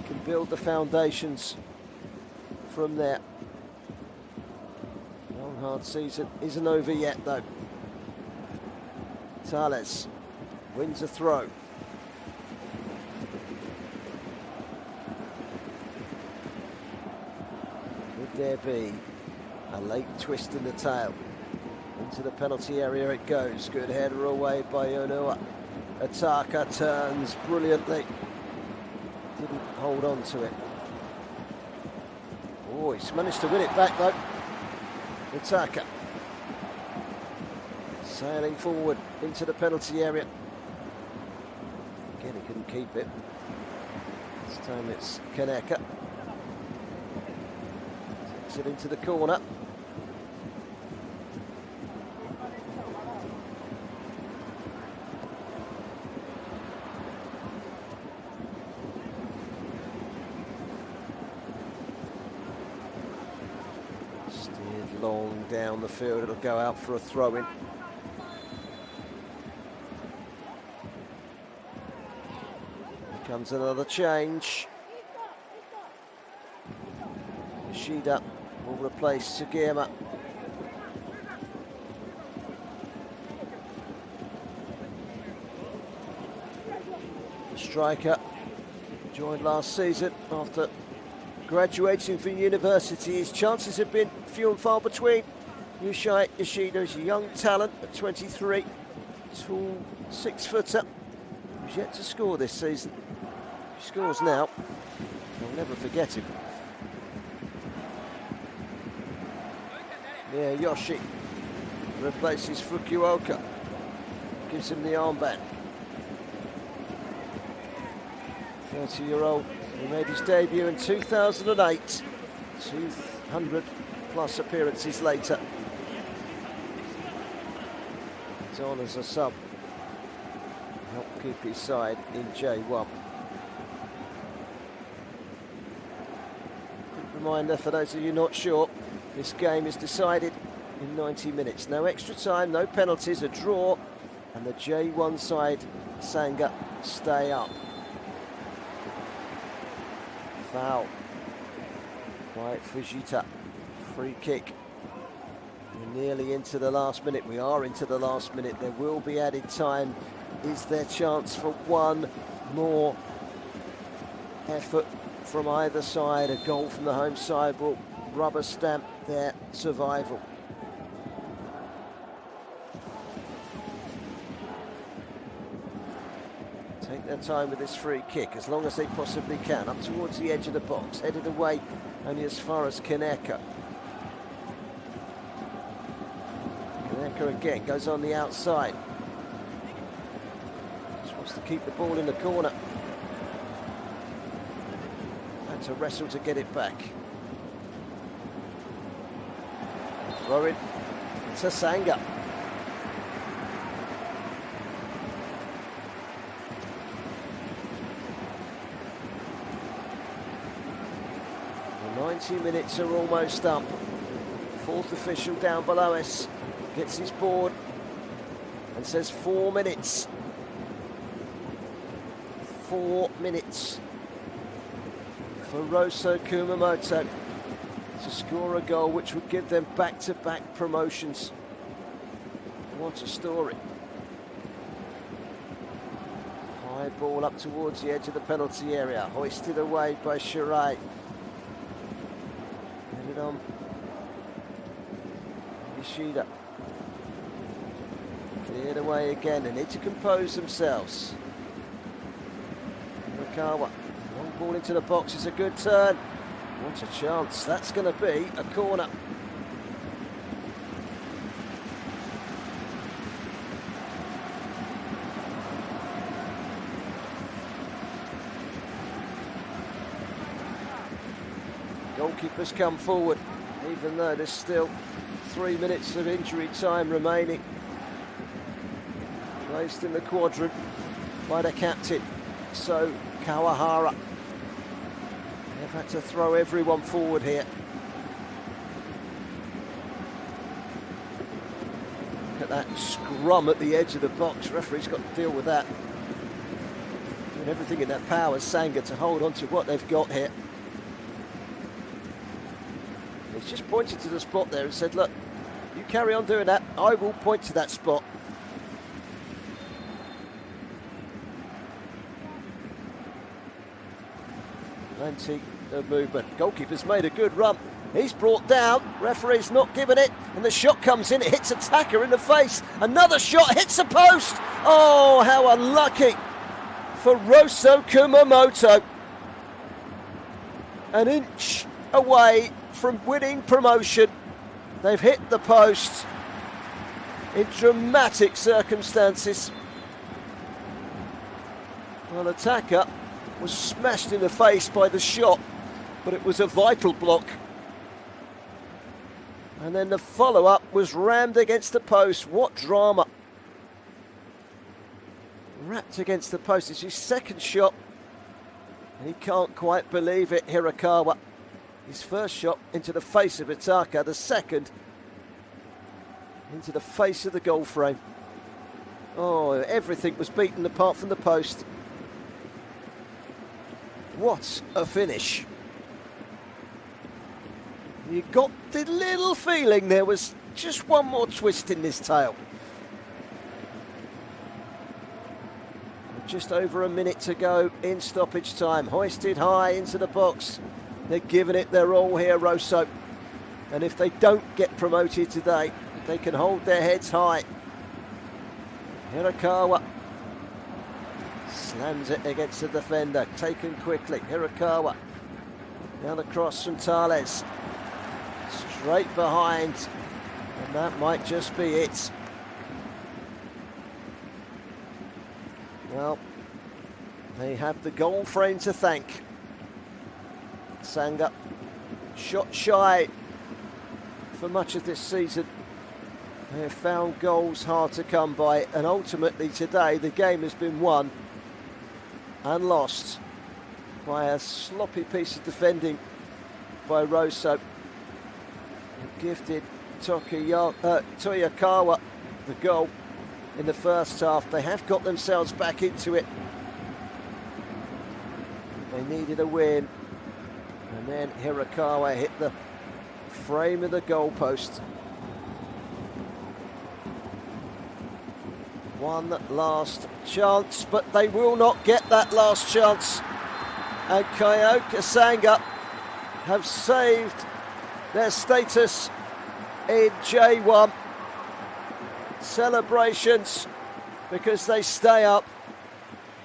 can build the foundations from there. Long, hard season isn't over yet, though. Tales wins a throw. There be a late twist in the tail. Into the penalty area it goes. Good header away by Onua. Ataka turns brilliantly. Didn't hold on to it. Oh, he's managed to win it back though. Ataka. Sailing forward into the penalty area. Again, he couldn't keep it. This time it's Kaneka. It into the corner. Steered long down the field. It'll go out for a throw-in. Here comes another change. Yoshida will replace Sugiyama. The striker joined last season after graduating from university. His chances have been few and far between. Yushai Yoshida is a young talent at 23, tall 6-footer, who's yet to score this season. If he scores now, we'll never forget him. Yeah, Yoshi replaces Fukuoka. Gives him the armband. 30-year-old who made his debut in 2008. 200 plus appearances later. He's on as a sub. Help keep his side in J1. Quick reminder for those of you not sure, this game is decided in 90 minutes. No extra time, no penalties, a draw, and the J1 side, Sanga, stay up. Foul by Fujita. Free kick. We're nearly into the last minute. We are into the last minute. There will be added time. Is there chance for one more effort from either side? A goal from the home side will rubber stamp their survival. Take their time with this free kick as long as they possibly can. Up towards the edge of the box, headed away only as far as Kaneka. Kaneka again goes on the outside. Just wants to keep the ball in the corner. Had to wrestle to get it back. Throw it to Sanga. The 90 minutes are almost up. Fourth official down below us gets his board and says 4 minutes. 4 minutes for Roasso Kumamoto to score a goal which would give them back-to-back promotions. What a story. High ball up towards the edge of the penalty area, hoisted away by Shirai. Headed on Ishida. Cleared away again, they need to compose themselves. Hirakawa, long ball into the box, it's a good turn. What a chance, that's going to be a corner. Goalkeepers come forward, even though there's still 3 minutes of injury time remaining. Placed in the quadrant by the captain, so Kawahara. They've had to throw everyone forward here. Look at that scrum at the edge of the box. Referee's got to deal with that. Doing everything in their power, Sanga, to hold on to what they've got here. He's just pointed to the spot there and said, look, you carry on doing that, I will point to that spot. Plenty of movement. Goalkeeper's made a good run. He's brought down. Referee's not given it. And the shot comes in. It hits attacker in the face. Another shot hits the post. Oh, how unlucky for Roasso Kumamoto. An inch away from winning promotion. They've hit the post in dramatic circumstances. Well, attacker was smashed in the face by the shot, but it was a vital block. And then the follow-up was rammed against the post. What drama. Wrapped against the post. It's his second shot. And he can't quite believe it, Hirakawa. His first shot into the face of Itaka, the second into the face of the goal frame. Oh, everything was beaten apart from the post. What a finish. You got the little feeling there was just one more twist in this tale. Just over a minute to go in stoppage time. Hoisted high into the box. They're giving it their all here, Roasso. And if they don't get promoted today, they can hold their heads high. Hirakawa slams it against the defender, taken quickly. Hirakawa, now the cross from Thales, straight behind, and that might just be it. Well, they have the goal frame to thank. Sanga, shot shy for much of this season. They have found goals hard to come by, and ultimately today the game has been won and lost by a sloppy piece of defending by Roasso, who gifted Toyokawa the goal in the first half. They have got themselves back into it. They needed a win, and then Hirakawa hit the frame of the goalpost. One last chance, but they will not get that last chance. And Kyoto Sanga have saved their status in J1. Celebrations because they stay up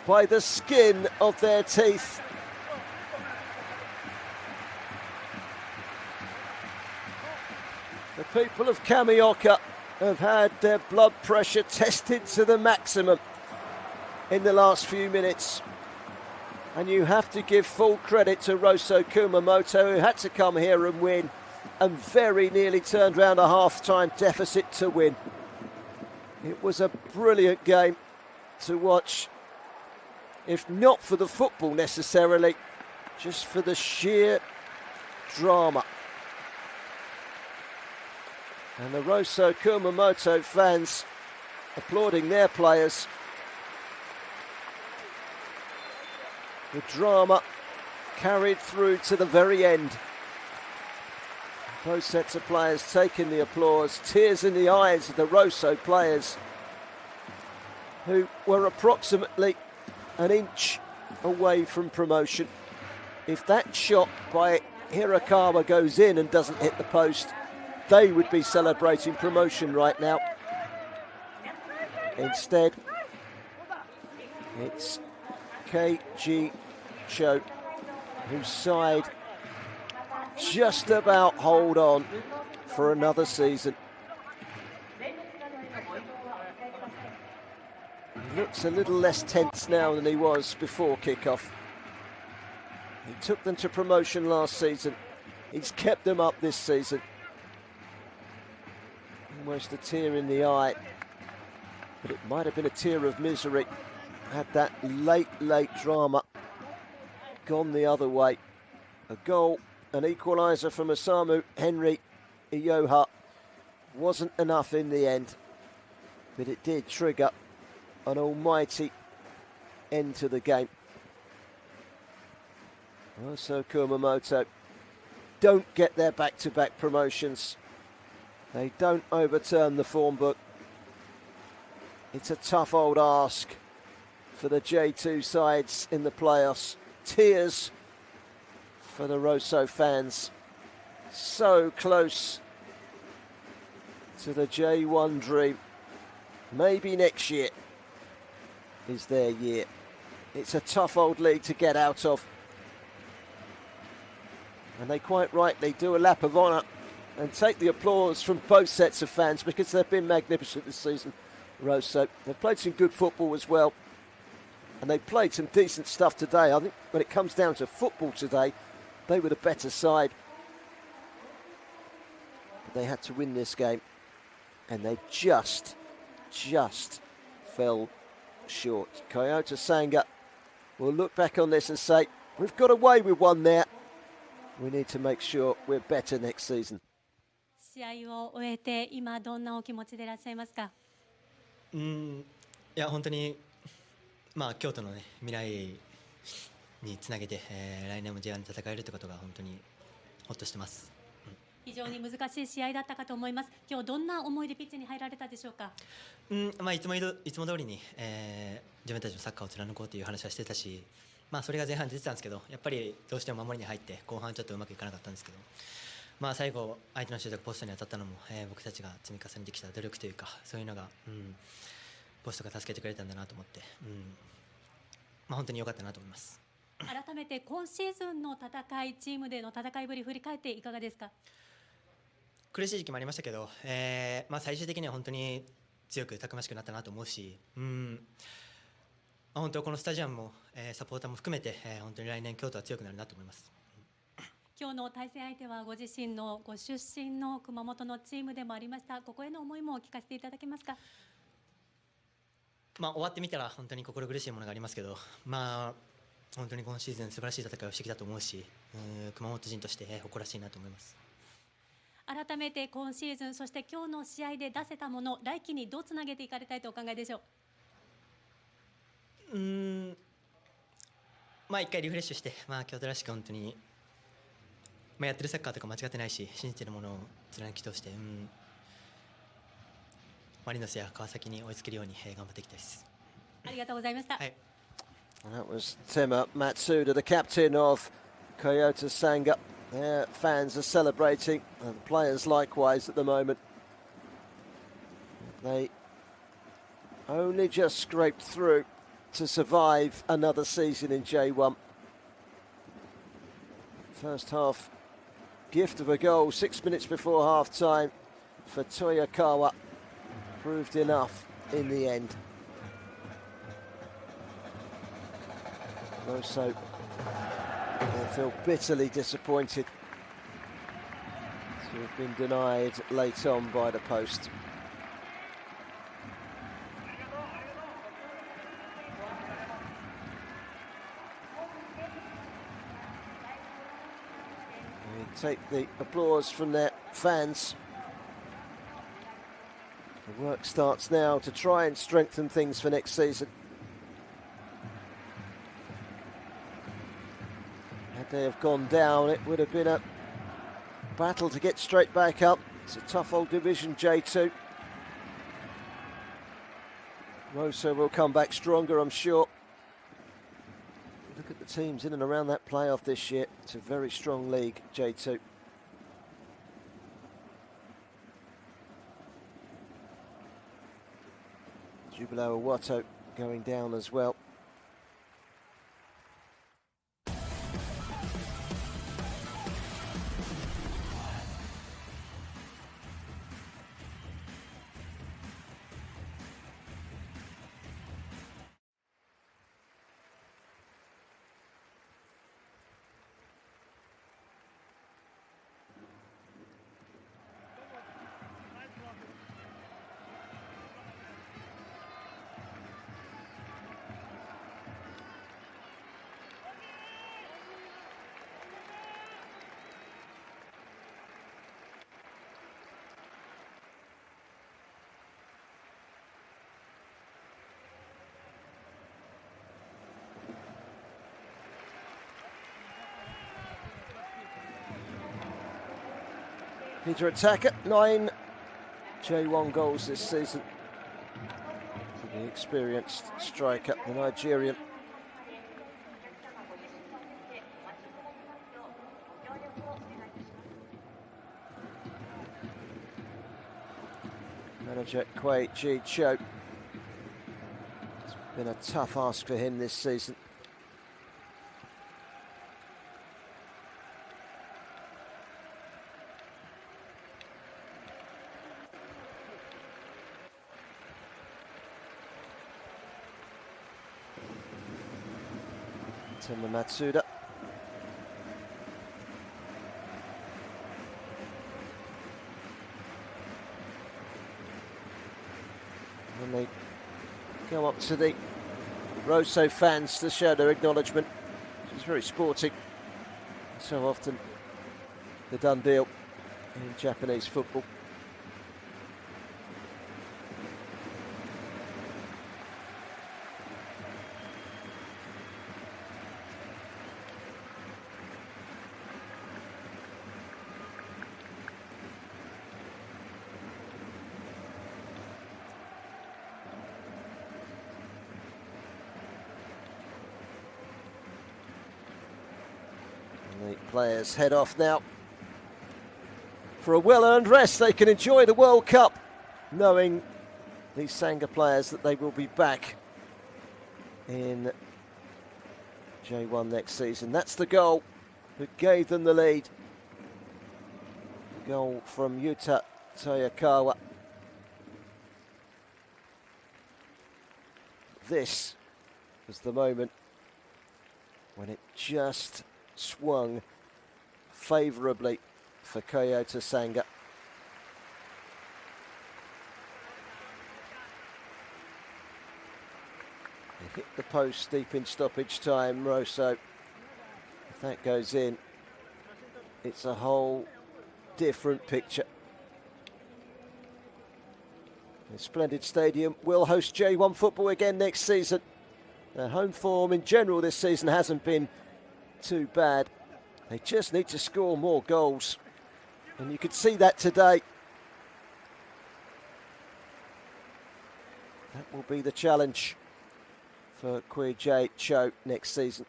by the skin of their teeth. The people of Kamioka have had their blood pressure tested to the maximum in the last few minutes. And you have to give full credit to Roasso Kumamoto, who had to come here and win, and very nearly turned round a half-time deficit to win. It was a brilliant game to watch, if not for the football necessarily, just for the sheer drama. And the Roasso Kumamoto fans applauding their players. The drama carried through to the very end. Both sets of players taking the applause, tears in the eyes of the Roasso players, who were approximately an inch away from promotion. If that shot by Hirakawa goes in and doesn't hit the post, they would be celebrating promotion right now. Instead, it's KG Cho, whose side just about hold on for another season. He looks a little less tense now than he was before kickoff. He took them to promotion last season. He's kept them up this season. Almost a tear in the eye, but it might have been a tear of misery had that late drama gone the other way. A goal, an equaliser from Osamu Henry Iyoha wasn't enough in the end, but it did trigger an almighty end to the game. Roasso Kumamoto don't get their back-to-back promotions. They don't overturn the form book. It's a tough old ask for the J2 sides in the playoffs. Tears for the Roasso fans. So close to the J1 dream. Maybe next year is their year. It's a tough old league to get out of. And they quite rightly do a lap of honour and take the applause from both sets of fans, because they've been magnificent this season, Roasso. They've played some good football as well, and they played some decent stuff today. I think when it comes down to football today, they were the better side. But they had to win this game, and they just fell short. Kyoto Sanga will look back on this and say, we've got away with one there. We need to make sure we're better next season.
試合を終えて今どんなお気持ちでいらっしゃいますか？
いや本当に京都のね未来につなげて、来年も J1 で戦えるということが本当にほっとしてます。
非常に難しい試合だったかと思います。今日どんな思いでピッチに入られたでしょうか？
いつも通りに、自分たちのサッカーを貫こうという話はしてたし、それが前半出てたんですけど、やっぱりどうしても守りに入って後半ちょっとうまくいかなかったんですけど、最後相手のシュートがポストに当たったのも、僕たちが積み重ねてきた努力というか、そういうのが、ポストが助けてくれたんだなと思って、本当に良かったなと思います。
改めて今シーズンの戦い、チームでの戦いぶり振り返っていかがですか？
苦しい時期もありましたけど、最終的には本当に強くたくましくなったなと思うし、本当このスタジアムも、サポーターも含めて、本当に来年京都は強くなるなと思います。
今日の対戦相手はご自身のご出身の熊本のチームでもありました。ここへの思いも聞かせていただけますか。
終わってみたら本当に心苦しいものがありますけど、本当に今シーズン素晴らしい戦いをしてきたと思うし、熊本人として誇らしいなと思います。
改めて今シーズン、そして今日の試合で出せたもの、来季にどうつなげていかれたいとお考えでしょう。
一回リフレッシュして、京都らしく本当に、やってるサッカーとか間違ってないし、信じてるものを貫き通して、マリノスや川崎に追いつけるように頑張っていきたいです。
ありがとうございました。
はい。
And that was Tema Matsuda, the captain of Kyoto Sanga. Their fans are celebrating, and the players likewise at the moment. They only just scraped through to survive another season in J1. First half gift of a goal 6 minutes before half time for Toyokawa proved enough in the end. Roasso will feel bitterly disappointed to have been denied late on by the post. They take the applause from their fans. The work starts now to try and strengthen things for next season. Had they have gone down, it would have been a battle to get straight back up. It's a tough old division, J2. Roasso will come back stronger, I'm sure. Look at the teams in and around that playoff this year. It's a very strong league, J2. Jubilee Watto going down as well. Peter Attacker, 9 J1 goals this season. The experienced striker, the Nigerian. Manager Kwei Ji-cho. It's been a tough ask for him this season. Tema Matsuda. And they go up to the Roasso fans to show their acknowledgement. It's very sporting. So often the done deal in Japanese football. The players head off now for a well-earned rest. They can enjoy the World Cup, knowing these Sanga players that they will be back in J1 next season. That's the goal that gave them the lead. Goal from Yuta Toyokawa. This was the moment when it just swung favourably for Kyoto Sanga. They hit the post deep in stoppage time, Roasso. If that goes in, it's a whole different picture. The splendid stadium will host J1 football again next season. Their home form in general this season hasn't been too bad. They just need to score more goals. And you could see that today. That will be the challenge for Kwei Cho next season.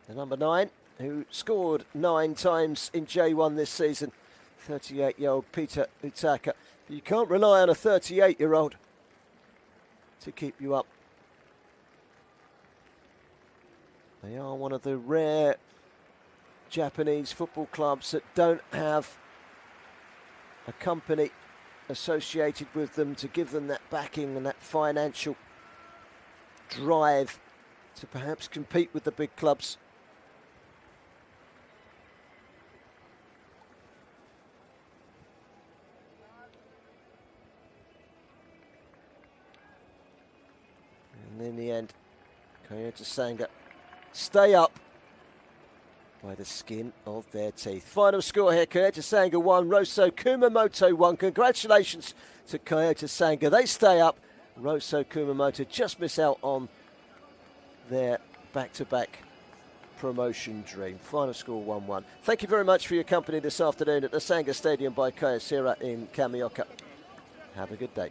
The number 9, who scored 9 times in J1 this season, 38-year-old Peter Utaka. But you can't rely on a 38-year-old to keep you up. They are one of the rare Japanese football clubs that don't have a company associated with them to give them that backing and that financial drive to perhaps compete with the big clubs. And in the end, Kyoto Sanga stay up by the skin of their teeth. Final score here, Kyoto Sanga 1, Roasso Kumamoto 1. Congratulations to Kyoto Sanga. They stay up. Roasso Kumamoto just miss out on their back-to-back promotion dream. Final score 1-1. Thank you very much for your company this afternoon at the Sanga Stadium by Kyocera in Kamioka. Have a good day.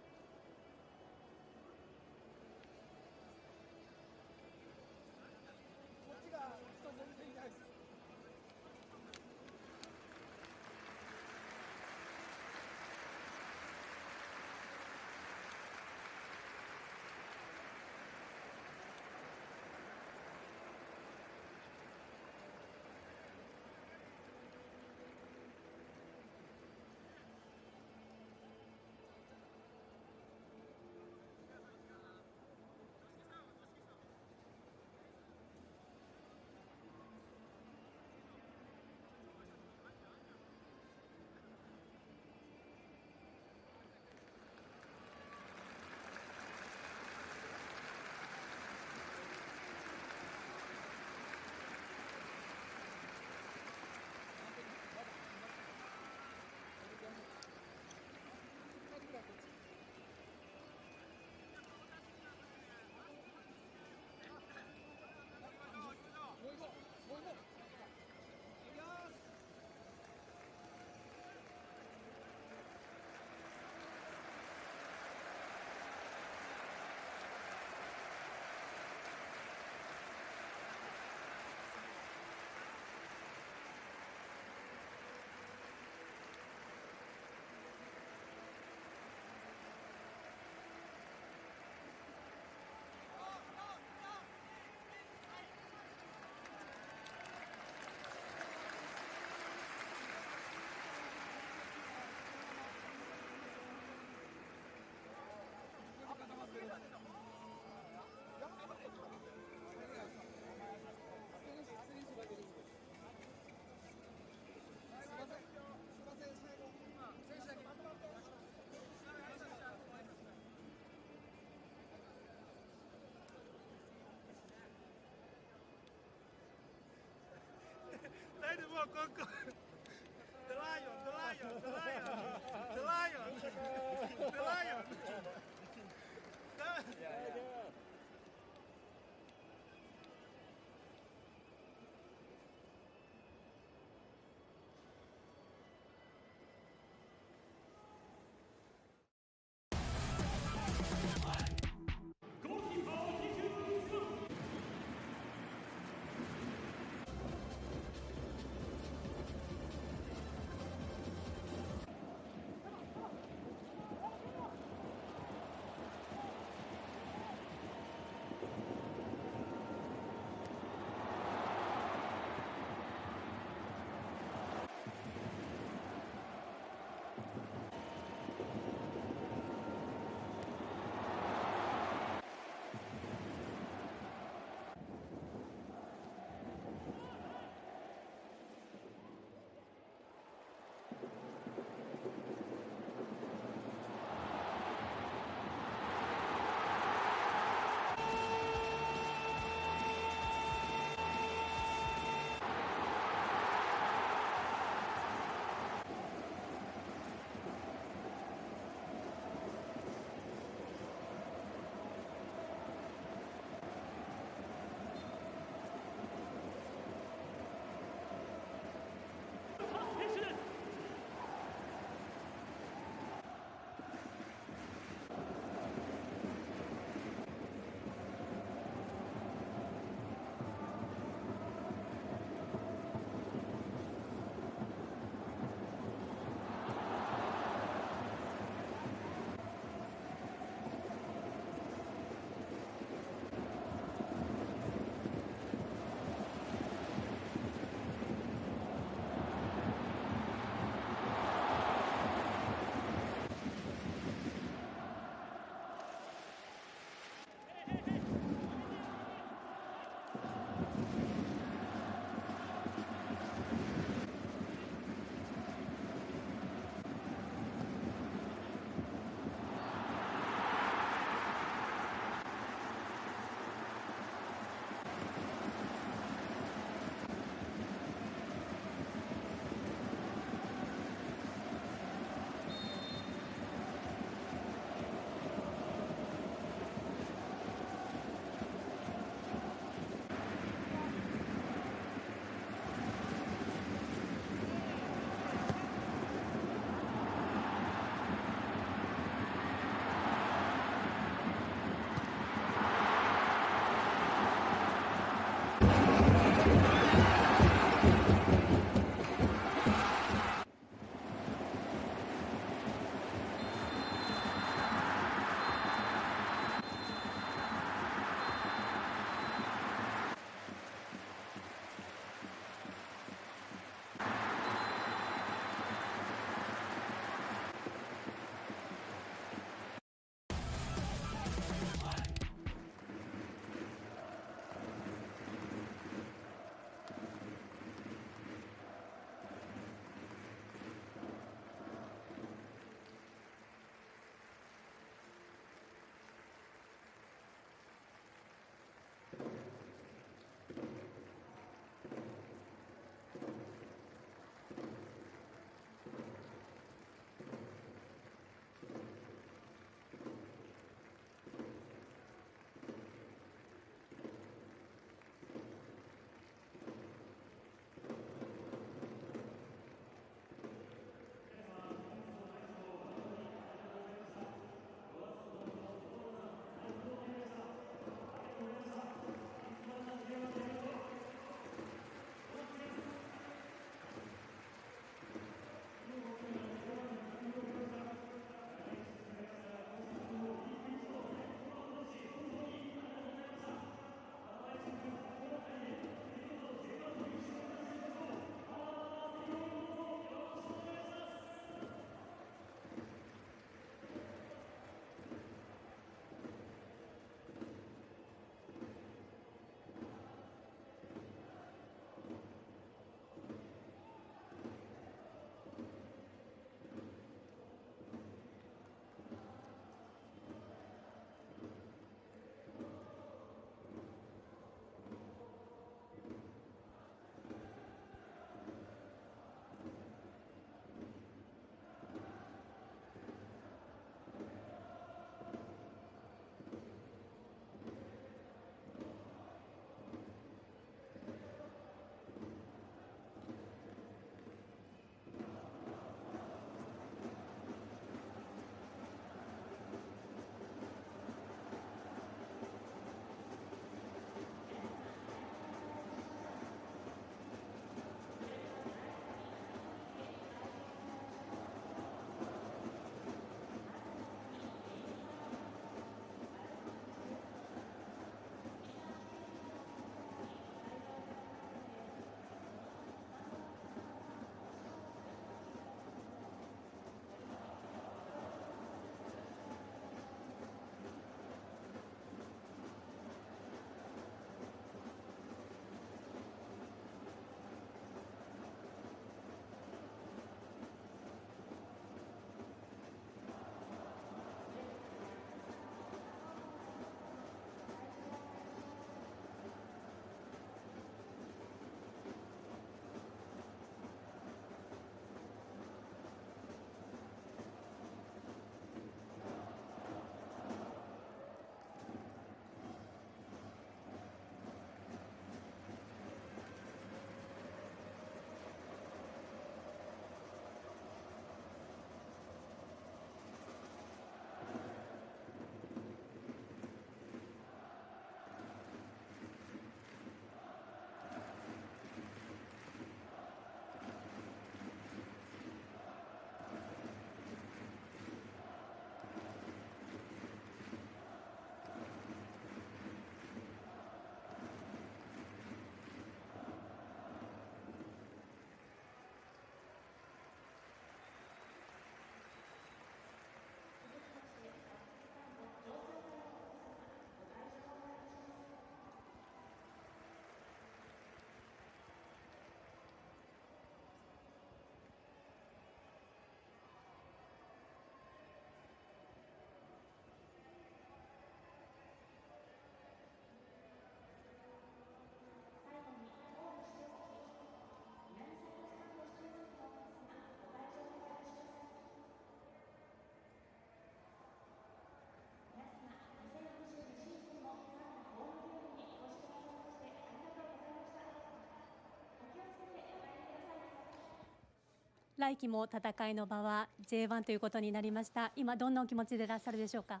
来季も戦いの場は J1 ということになりました。今どんなお気持ちでいらっしゃるでしょうか。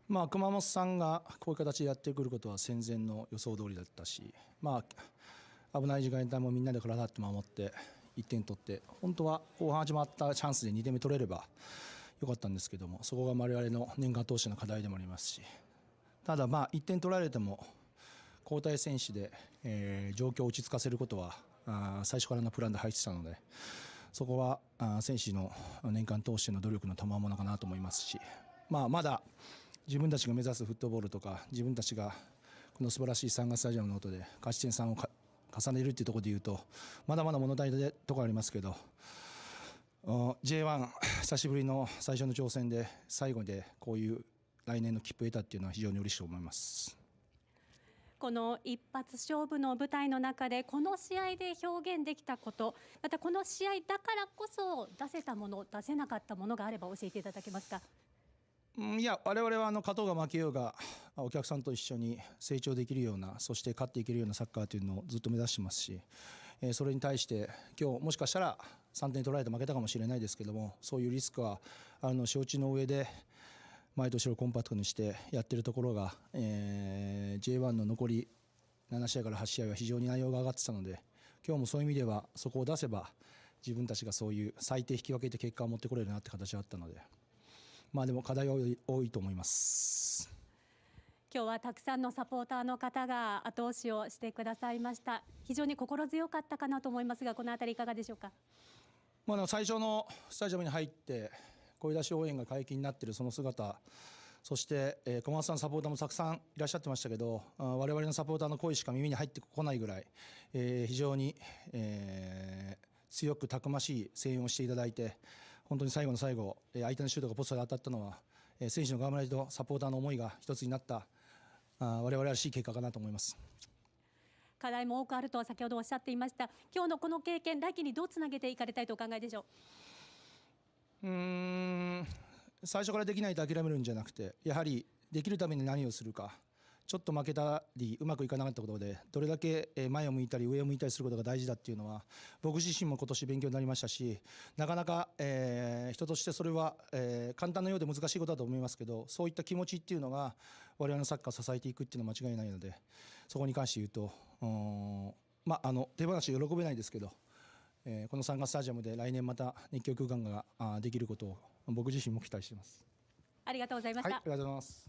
熊本さんがこういう形でやってくることは戦前の予想通りだったし、危ない時間帯もみんなで体張って守って1点取って、本当は後半始まったチャンスで2点目取れればよかったんですけども、そこが我々の年間通しての課題でもありますし、ただ1点取られても交代選手で、状況を落ち着かせることは最初からのプランで入ってたので、そこは選手の年間通しての努力の賜物かなと思いますし、まだ自分たちが目指すフットボールとか、自分たちがこの素晴らしいサンガスタジアムの音で勝ち点3を重ねるというところでいうと、まだまだ物足りないところありますけど、J1 久しぶりの最初の挑戦で最後でこういう来年の切符を得たっていうのは非常に嬉しく思います。
この一発勝負の舞台の中でこの試合で表現できたこと、またこの試合だからこそ出せたもの、出せなかったものがあれば教えていただけますか。
いや、我々は勝とうが負けようがお客さんと一緒に成長できるような、そして勝っていけるようなサッカーというのをずっと目指してますし、それに対して今日もしかしたら3点取られて負けたかもしれないですけども、そういうリスクは承知の上で毎年をコンパクトにしてやっているところが、J1 の残り7試合から8試合は非常に内容が上がってたので、今日もそういう意味ではそこを出せば自分たちがそういう最低引き分けて結果を持ってこれるなって形があったので、でも課題は多いと思います。
今日はたくさんのサポーターの方が後押しをしてくださいました。非常に心強かったかなと思いますが、このあたりいかがでしょうか。
最初のスタジアムに入って声出し応援が解禁になっているその姿、そして小松さんのサポーターもたくさんいらっしゃってましたけど、我々のサポーターの声しか耳に入ってこないぐらい、非常に、強くたくましい声援をしていただいて、本当に最後の最後、相手のシュートがポストで当たったのは、選手の頑張りとサポーターの思いが一つになった我々らしい結果かなと思います。
課題も多くあると先ほどおっしゃっていました。今日のこの経験、来季にどうつなげていかれたいとお考えでしょう。
最初からできないと諦めるんじゃなくて、やはりできるために何をするか、ちょっと負けたりうまくいかなかったことでどれだけ前を向いたり上を向いたりすることが大事だっていうのは僕自身も今年勉強になりましたし、なかなか人としてそれは簡単なようで難しいことだと思いますけど、そういった気持ちっていうのが我々のサッカーを支えていくっていうのは間違いないので、そこに関して言うと手放し喜べないですけど、このサンガスタジアムで来年また熱狂空間ができることを僕自身も期待しています。
ありがとうございました。
ありがとうございます。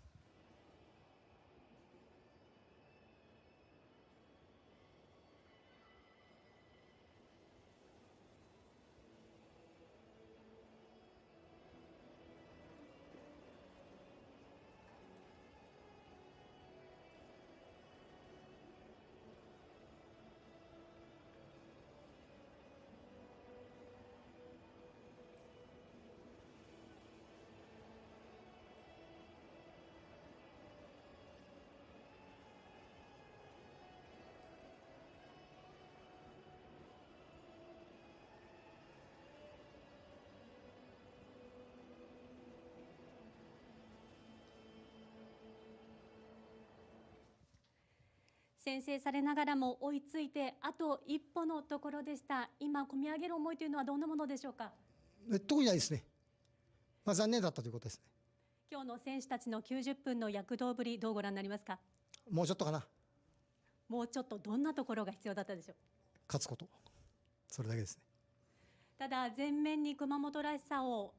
先制されながらも追いついてあと一歩のところでした。今込み上げる思いというのはどんなものでしょうか。
特にないですね。残念だったということですね。
今日の選手たちの90分の躍動ぶり、どうご覧になりますか。
もうちょっとかな。
もうちょっと、どんなところが必要だったでしょう。
勝つこと、それだけですね。
ただ前面に熊本らしさを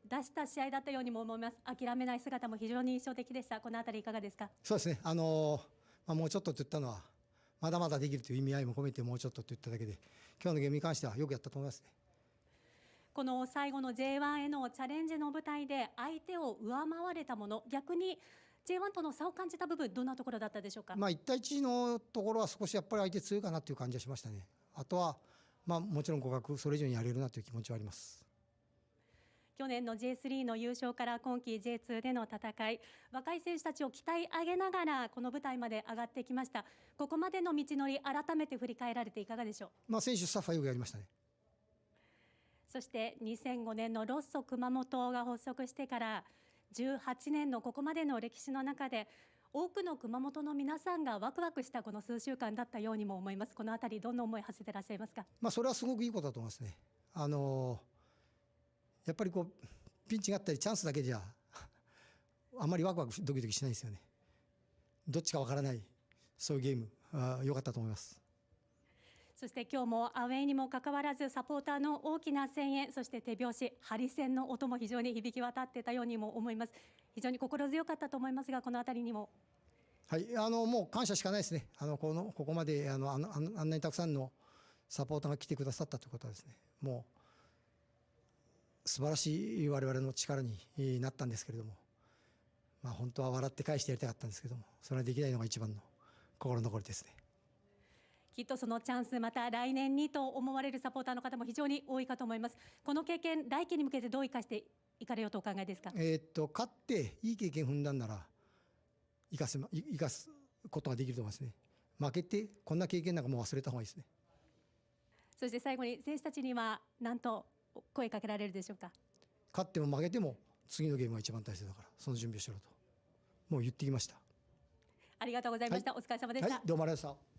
出した試合だったようにも思います。諦めない姿も非常に印象的でした。このあたりいかがですか。
そうですね、もうちょっとと言ったのはまだまだできるという意味合いも込めてもうちょっとと言っただけで、今日のゲームに関してはよくやったと思いますね。
この最後の J1 へのチャレンジの舞台で相手を上回れたもの、逆に J1 との差を感じた部分、どんなところだったでしょうか。
1対1のところは少しやっぱり相手強いかなという感じはしましたね。あとはもちろん互角、それ以上にやれるなという気持ちはあります。
去年の J3 の優勝から今季 J2 での戦い、若い選手たちを鍛え上げながらこの舞台まで上がってきました。ここまでの道のり、改めて振り返られていかがでしょう。
選手スタッフはよくやりましたね。
そして2005年のロッソ熊本が発足してから18年のここまでの歴史の中で、多くの熊本の皆さんがワクワクしたこの数週間だったようにも思います。このあたりどんな思いを馳せていらっしゃいますか。
それはすごくいいことだと思いますね。やっぱりピンチがあったりチャンスだけじゃあまりワクワクドキドキしないですよね。どっちかわからないそういうゲーム良かったと思います。
そして今日もアウェーにもかかわらずサポーターの大きな声援、そして手拍子、ハリセンの音も非常に響き渡ってたようにも思います。非常に心強かったと思いますが、このあたりにも。
はい、もう感謝しかないですね。ここまであんなにたくさんのサポーターが来てくださったということはですね、もう素晴らしい我々の力になったんですけれども、本当は笑って返してやりたかったんですけども、それはできないのが一番の心残りですね。
きっとそのチャンス、また来年にと思われるサポーターの方も非常に多いかと思います。この経験、来季に向けてどう生かしていかれようとお考えですか。
勝っていい経験踏んだんなら生かすことができると思いますね。負けてこんな経験なんかもう忘れた方がいいですね。
そして最後に選手たちには何と声かけられるでしょうか。
勝っても負けても次のゲームが一番大切だから、その準備をしろともう言ってきました。
ありがとうございました、お疲れ様でした。
どうもありがとうございました。